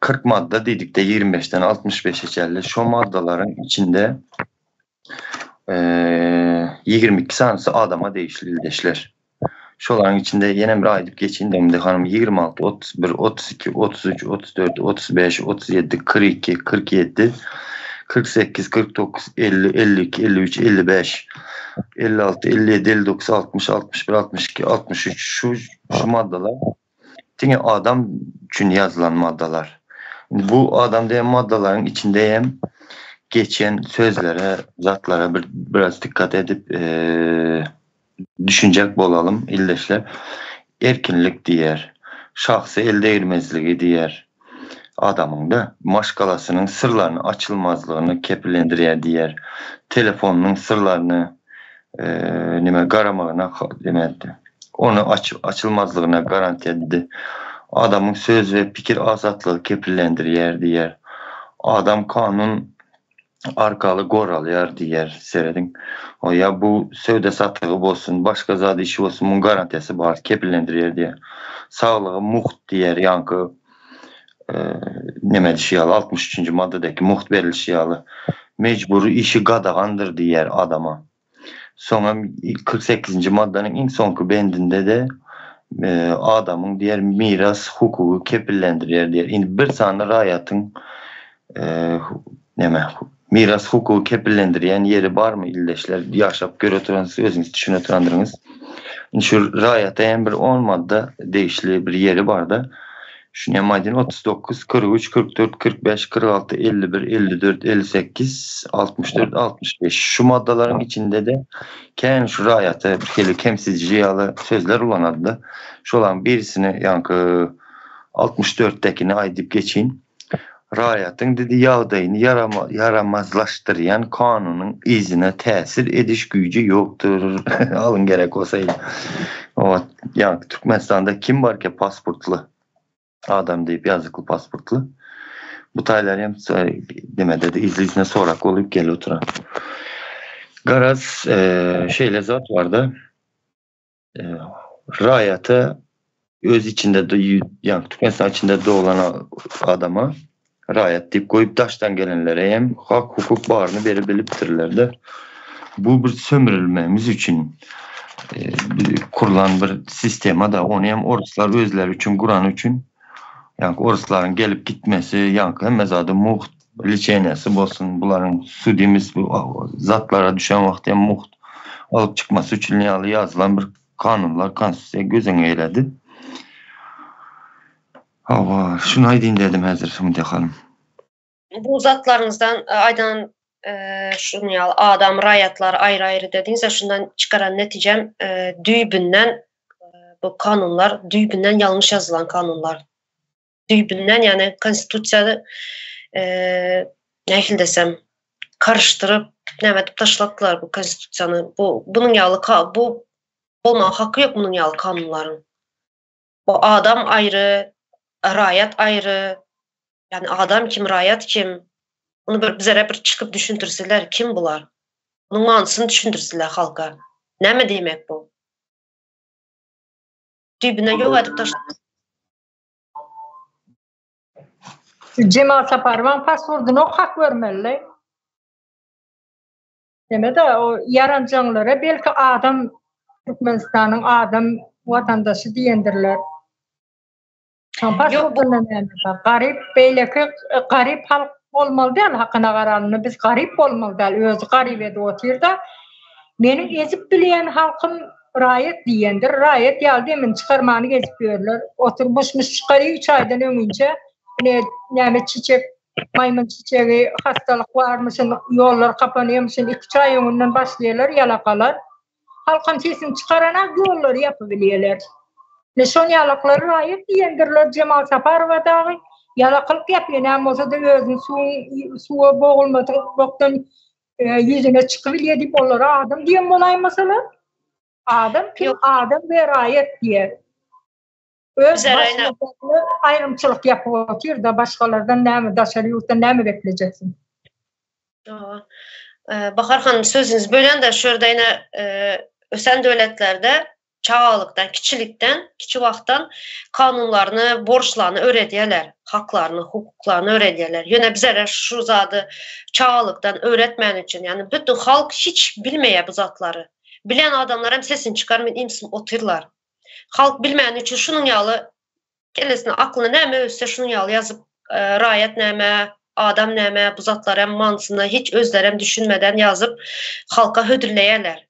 40 madde dedik de 25'ten 65'e geldi şu maddaların içinde 22 tanesi adama değişli ildeşler. Şoların içinde yine bir aydıp geçeyim de hanım 26, 31, 32, 33, 34, 35, 37, 42, 47 48, 49, 50, 52, 53, 55, 56, 57, 59, 60, 61, 62, 63 şu maddeler. Yine adam için yazılan maddeler. Bu adam diyen maddelerin içinde hem geçen sözlere, zatlara biraz dikkat edip düşünecek olalım ildeşler. Erkinlik diyer, şahsi el değirmezliği diyer. Adamın da maşkalasının sırlarını açılmazlığını kepilendiriyor diyer. Telefonunun sırlarını garamağına demedi. Onu açılmazlığına garanti edildi. Adamın söz ve fikir azatlığı kepillendiriyor diyer. Adam kanun arkalı goralıyar diyer seredin. O ya bu sövde satığı olsun, başka zat işi olsun, bunun garantisi var, kepillendiriyor diye. Sağlığı muht diyer yankı nemedi şiyalı 63. maddedeki muht verilişiyalı mecburu işi qadağandır diyer adama. Sonra 48. maddenin en sonki bendinde de adamın diğer miras hukuku kepillendiriyor diyer. Yani bir tane rayatın miras hukuku kepillendiriyen yeri var mı ildeşler? Yaşap göre oturanız, özünüz düşüne oturandırınız. Şu rayata en bir 10 madde değişli bir yeri var da Şunu yamaydın 39, 43, 44, 45, 46, 51, 54, 58, 64, 65. Şu maddaların içinde de kendi şu rayata bir kere kemsizci yalı sözler ulanaddı. Şu olan birisini yankı 64'tekini aydip geçin. Rayatın dedi yağdayını yaramazlaştıran kanunun izine tesir ediş gücü yoktur. Alın gerek olsaydı. O yani Türkmenistan'da kim var ki pasportlu adam deyip yazıklı pasportlu. Bu taylar hem deme dedi izleyicine sorak olup gel oturan. Garaz şeyle zat vardı. Rayata öz içinde de yani Türkmenistan içinde doğulan adama rayet deyip koyup taştan gelenlere hem hak hukuk bağrını verip bitirirlerdi. Bu bir sömürülmemiz için kurulan bir sistema da onu hem Oruslar özleri için kuran için yani Orusların gelip gitmesi yankı hem mezadı muht liçeynesi olsun bunların sudimiz bu zatlara düşen vakti hem muht alıp çıkması için yazılan bir kanunlar konstitusya gözün eyledi. Hava, şunu aydın dedim hazır şimdi yakalım.
Bu zatlarınızdan aydan şunu ya adam rayatlar ayrı dediğinizde şundan çıkaran neticem düybünden bu kanunlar düybünden yanlış yazılan kanunlar. Düybünden yani konstitusyada ne desem karıştırıp nemetip taşlattılar bu konstitusyonu. Bunun yalı bu olma hakkı yok bunun yalı kanunların. Bu adam ayrı, rayat ayrı. Yani adam kim, rayat kim? Bunu bize bir çıkıp düşündürseler kim bular? Bunun manasını düşündürseler halka. Ne mi demek bu? Dübüne yok edip taşlar.
Cemal Saparvan pasportuna hak vermeli. Demek de o yarancılara belki adam Türkmenistan'ın adam vatandaşı diyendirler. Pasportuna ne? Garip beyleki garip halk olmalı değil hakkına kararını. Biz garip olmalı değil. Özü garip edi otirda. Benim ezip bileyen halkım rayet diyendir. Rayet geldi emin çıkarmanı gezip görürler. Oturmuşmuş çıkarıyor 3 aydan önce. Ne çiçek, maymun çiçeği, hastalık varmışın, yollar kapanıyormuşun, 2 ay önünden başlıyorlar, yalakalar. Halkın sesini çıkarana yolları yapabiliyorlar. Son yalakları rayet diyendirler. Cemal Saparova dağı yalakılık yapıyor. Hem olsa da özün suya boğulmadıktan yüzüne çıkabiliyor deyip onlara adam diyen olayım mesela. Adam kim? Yok. Adam ve rayet diye. Öz başına ayrımçılık yapıp oturuyor da başkalardan ne mi, daşarı yurttan ne mi bekleyeceksin?
Bahar Hanım sözünüz bölen de şurada yine ösen devletlerde çağalıktan, kiçilikten, kiçi vaxtdan kanunlarını, borçlarını öğrediyorlar. Haklarını, hukuklarını öğrediyorlar. Yine bize şu zadı çağalıktan öğretmen için. Yani bütün halk hiç bilmeye bu zatları. Bilen adamlar hem sesini çıkarmayın, imsin oturlar. Halk bilmeyen için şunun yalı kendisine aklına neyme özse şunun yalı yazıp rayet neyme, adam neyme, bu zatlar hem manısını hiç özler düşünmeden yazıp halka hödürleyerler.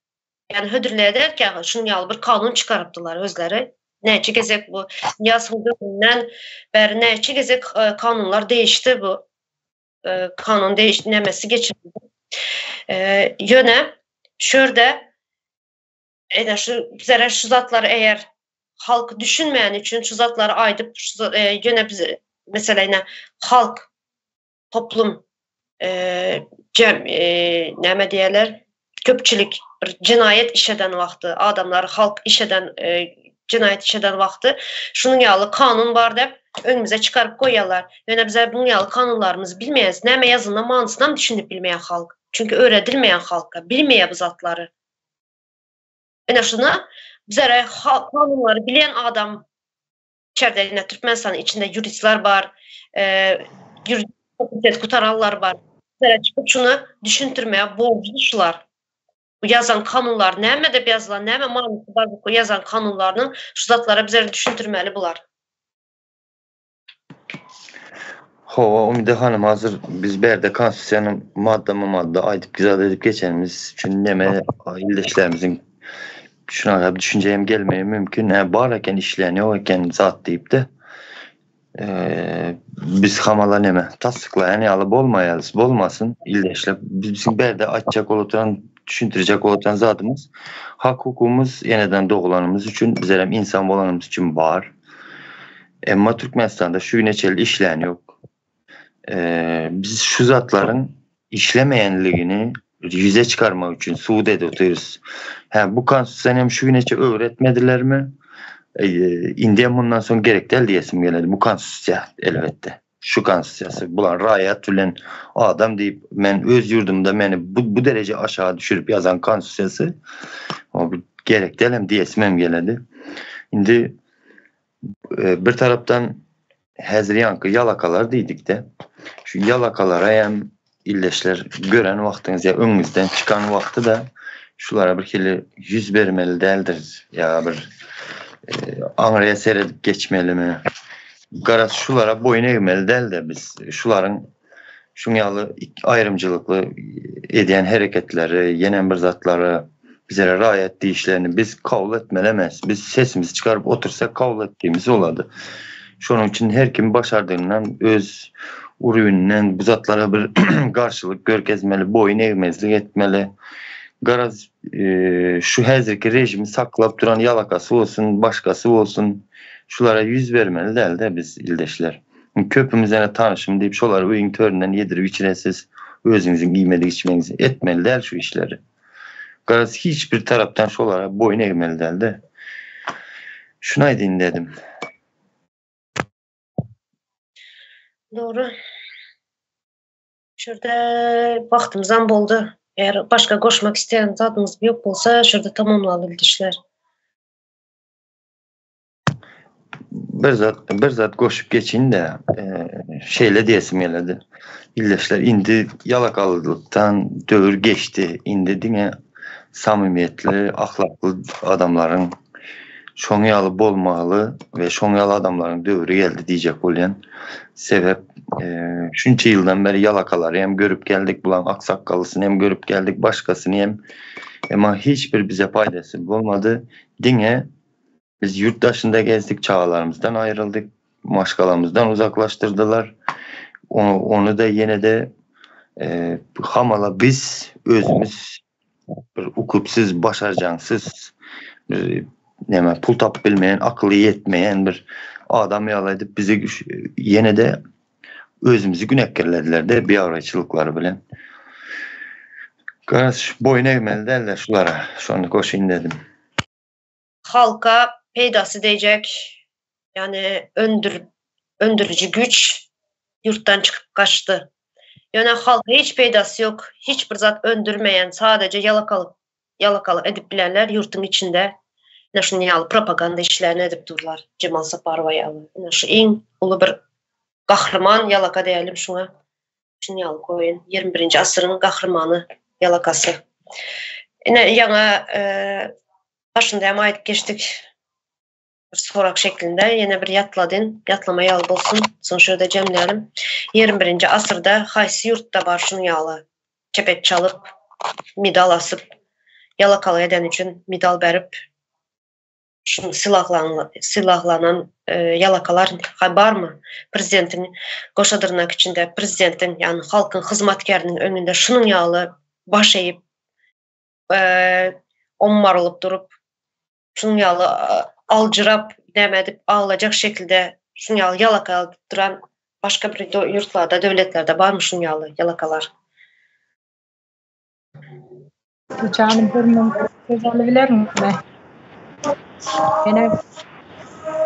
Yani hödürleye derken şunun yalı bir kanun çıkarıptılar özleri. Neyçi gezek bu Niyaz Hıldır'ından beri neyçi gezek kanunlar değişti bu. Kanun değiştirmesi geçildi. Yöne şurada şu zatları eğer halk düşünmeyen için şu zatları aydıp yöne bize mesela yine halk toplum ne diyorlar köpçülük bir cinayet işeden vakti adamlar halk işeden cinayet işeden vakti şunun yalı kanun var deyip önümüze çıkarıp koyuyorlar. Yani bize bunun yalı kanunlarımızı bilmeyiz. Neme yazında manısından düşünüp bilmeyen halk. Çünkü öğretilmeyen halka. Bilmeye bu zatları. Yani şuna bize kanunları bilen adam içeride yine Türkmenistan'ın içinde juristler var. Jurist kurtaranlar var. Bize çıkıp şunu düşüntürmeye borçlular. Bu yazan kanunlar neme de yazılan neme manası bu yazan kanunlarının şu zatlara bize düşüntürmeli bular.
Ümide Hanım hazır biz berde konstitusyanın madde aydıp güzel edip geçenimiz için neme ildeşlerimizin şuna düşünceyim gelmeye mümkün. Barken işleniyor iken zat deyip de Biz hamala neme tasdiklayan yalı bolmasın ildeşler bizim berde açacak oturan düşündürecek oturan zatımız hak hukukumuz yeniden doğulanımız için bizlerem insan olanımız için var. Ama Türkmenistan'da şu güneçeli işleyen yok. Biz şu zatların işlemeyenliğini yüze çıkarmak için Suudi'de oturuyoruz. Bu konstitusyon hem şu güneçe öğretmediler mi? İndiyen bundan sonra gerek değil diyesim geledi. Bu konstitusyon elbette. Şu konstitusyon. Bulan rayet tülen adam deyip ben öz yurdumda beni bu derece aşağı düşürüp yazan konstitusyon gerek değil hem diyesim geledi. Şimdi bir taraftan hazır yankı yalakalar dedik de şu yalakalara hem illeşler gören vaktiniz ya önünüzden çıkan vakti da şulara bir kere yüz vermeli değildir ya bir anraya seyredip geçmeli mi? Garaz şulara boyun eğmeli değil de biz şuların şunyalı ayrımcılıklı ediyen hareketleri, yenen bir zatları bize riayet deyişlerini biz kabul etmelemez. Biz sesimizi çıkarıp otursak kabul ettiğimiz oladı. Şunun için her kim başardığından öz uruyundan bu zatlara bir karşılık görkezmeli, boyun eğmezlik etmeli. Garaz şu hazırki rejimi saklap duran yalakası olsun, başkası olsun şulara yüz vermeli değil de biz ildeşler. Köpümüzden tanışım deyip şuları uyun töründen yedirip içiresiz özünüzün giymediği içmenizi etmeli değil şu işleri. Garaz hiçbir taraftan şulara boyun eğmeli değil de şuna deyin dedim.
Doğru. Şurada vaxtımızdan boldu. Eğer başka koşmak isteyen zadınız yok olsa şurada tamamlalı ildeşler.
Bir zat koşup geçin de şeyle diyesim geledi. İldeşler indi yalakalılıktan dövür geçti. İndi dine samimiyetli, ahlaklı adamların şonyalı bolmalı ve şonyalı adamların dövürü geldi diyecek olan sebep şunca yıldan beri yalakaları hem görüp geldik bulan aksakkalısını hem görüp geldik başkasını hem ama hiçbir bize faydası olmadı. Dine biz yurt dışında gezdik, çağlarımızdan ayrıldık, maşkalamızdan uzaklaştırdılar. Onu da yine de hamala biz özümüz bir ukupsuz, başarcansız, pul tap bilmeyen, akıllı yetmeyen bir adam yalaydıp bizi yine de özümüzü günahkarladılar de bir arayçılıkları bilen. Garaz boyun eğmeli derler şulara. Şunu koşayım dedim.
Halka peydası diyecek yani öndürücü güç yurttan çıkıp kaçtı. Yani halka hiç peydası yok. Hiçbir zat öndürmeyen sadece yalakalı edip bilenler yurtun içinde naşınyalı propaganda işlerini edip dururlar. Cemal Saparovayalı. Naşı en ulu bir kahraman yalaka diyelim şuna. Naşınyalı koyun. 21. asırın kahramanı yalakası. Yine yana başında hem ayıp geçtik. Bir sorak şeklinde yine bir yatlama yalı bolsun. Son şurada cemleyelim. 21. asırda haysi yurtta var şunu yalı. Çepet çalıp, medal asıp, yalakalı eden için medal berip, şunu silahlanan yalakalar var mı? Prezidentin koşadırnak içinde, prezidentin yani halkın hizmetkarının önünde şunun yalı baş eğip, ommarılıp durup, şunun yalı alcırap demedip ağlayacak şekilde şunun yalı yalakalı duran başka bir yurtlarda, devletlerde var mı şunun yalı yalakalar?
Canım durmam. Güzel mi? Yani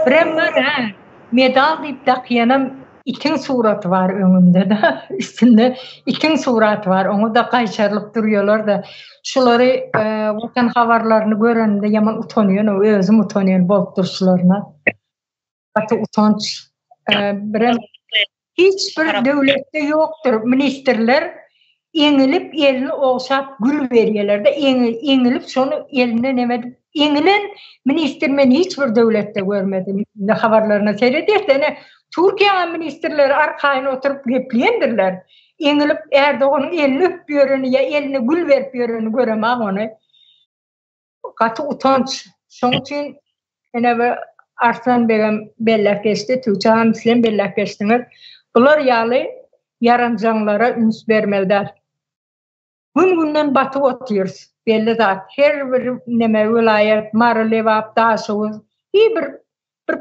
Bremer medal deyip takıyanım ikin suratı var önünde de üstünde ikin suratı var. Onu da kayşarlıp duruyorlar da şuları vatan haberlerini görende yaman utanıyor. Özüm utanıyor bol duruşlarına. Hatta utanç. Bremer hiçbir devlette yoktur. Ministerler yenilip elini olsap gül veriyorlar da yenilip sonu eline nemedi. Yenilen ministermen hiçbir devlette görmedim. Haberlerine seyrederken Türkiye ministerleri arkayına oturup repleyendirler. Yenilip Erdoğan'ın elini öpüyorunu ya eline gül verpiyorunu göremem onu. Katı utanç. Şunun için Arslan Begem bellek geçti, Tuğçe Hanım sizin bellek geçtiniz. Bular ýaly yaranjanlara üns bermeliler. Gün-günden batıp otyrs. Belli zat. Her bir neme vilayet, Marylewap, Daşoğuz, bir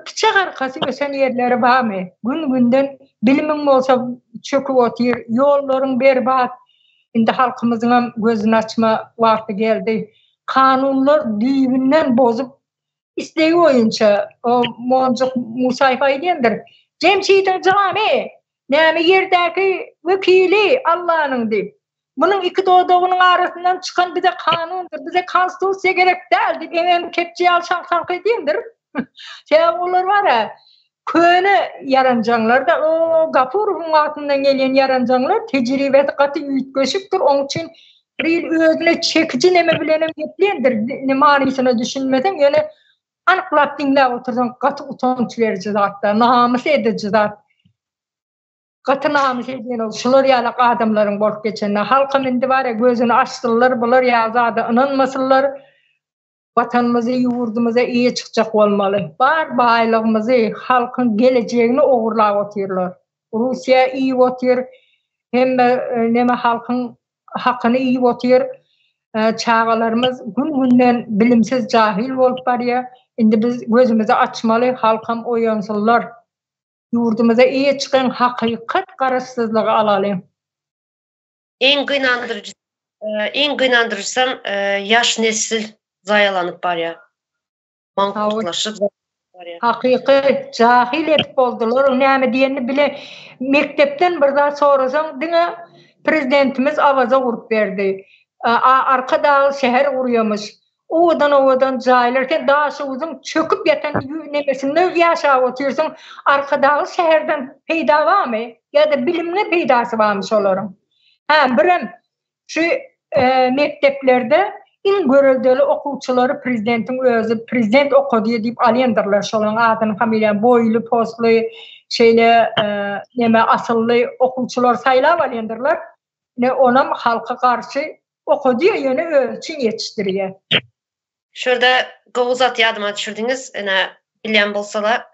piçek arkası ösen yerleri barmy? Gün-günden bilimim bolsa çöküp otyr, ýollaryň berbat. Indi halkymyzyň gözüni açma wagty geldi. Kanunlar düýbünden bozup isteği oyunca o Monjuk Musaýew aýdýandyr. Cemşiýetiň jamy, näme yerdäki wekili Allah'nyň diýip. Bunun iki doğduğunun arasından çıkan bize kanundur, bize konstitusiya gerek değil deyip hemen kepçeyi alşan sank edeyimdir. Olar var ya, köne yarancanlar da o Gapurov'un altından gelen yarancanlar tecrübeti katı yütköşüktür. Onun için bir özüne çekici neme bilenem yetliyendir. Ne manisine düşünmeden yani anıklat dinle otursan katı utanç verici zaten, namus edici zaten. Katı namus ediyen ol, şular yalak adamların bolup geçenler. Halkım indi var ya gözünü açtılar, bular yazada ınanmasınlar. Vatanımızı, yurdumuza iyi çıkacak olmalı. Bar baylığımızı, halkın geleceğini oğurlağa otuyorlar. Rusya iyi otuyor, hem neme halkın hakkını iyi otuyor. Çağalarımız gün-günden bilimsiz cahil olup var ya, indi biz gözümüzü açmalı, halkım oyansınlar. Yurdumuza iyi çıkan hakikat karışsızlığı alalım.
En gynandırırsam yaş nesil zayalanıp var ya. Mankutlaşıp var ya.
Hakiki cahil etip oldular. Näme diýeni bile mektepten bir daha sorasan diňe prezidentimiz awaza gurup berdi. Arka dağ şehir uruyormuş. Ovadan cahillerken Daşoğuz'un çöküp yatan nemesinde yaşa otuyorsun. Arka dağ şehirden peyda var mı? Ya da bilimle peydası varmış olarım. Birem şu mekteplerde in görüldüğü okuvçuları prezidentin özü, prezident okuduyor deyip alıyandırlar. Şolan adını familiyan boylu, postlu, şeyle neme asıllı okuvçular sayılav alıyandırlar. Ona halka karşı okuduyor yönü ölçün yetiştiriyor.
Şurada Gowuzat yadıma düşürdünüz. Bilen bolsalar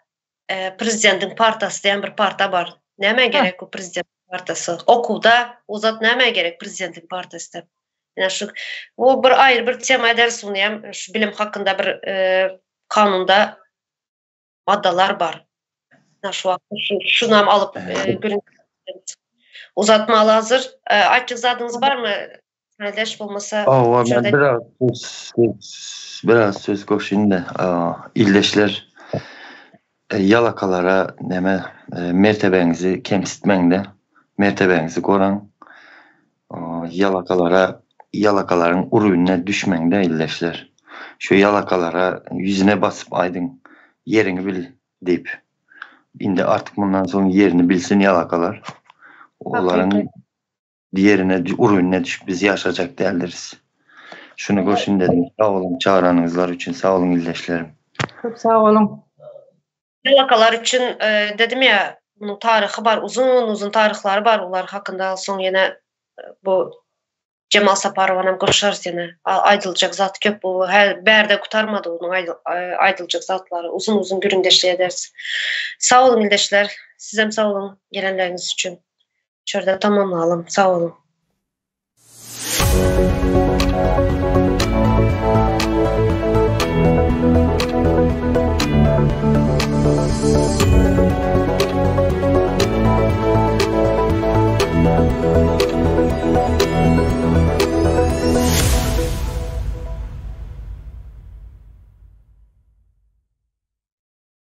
prezidentin partası diyen bir parta var. Näme gerek o prezident partası? Okuwda uzat näme gerek prezidentin partası dep. O bir ayrı bir tema eder sunyam. Şu bilim hakkında bir kanunda maddalar var. Şu şunam alıp uzatmalı hazır. Açık zadınız var mı? Kardeş bulmasa.
Biraz söz koşayım da ildeşler yalakalara neme mertebenizi kemsitmende mertebenizi koran yalakaların uruyuna düşmende ildeşler. Şu yalakalara yüzüne basıp aydın yerini bil deyip indi artık bundan sonra yerini bilsin yalakalar. Onların diğerine uruyuna düşüp biz yaşayacak değerleriz. Şunu koşun dedim. Sağ olun çağıranınızlar için. Sağ olun ildeşlerim.
Çok sağ olun.
Yalakalar için dedim ya bunun tarihi var. Uzun tarihleri var. Onlar hakkında son yine bu Cemal Saparov'dan koşarız yine. Aydılacak zat köp bu. Berde kurtarmadı onun aydılacak zatları. Uzun göründeşli ederiz. Sağ olun ildeşler. Sizem sağ olun gelenleriniz için. Şurada tamamlayalım. Sağ olun.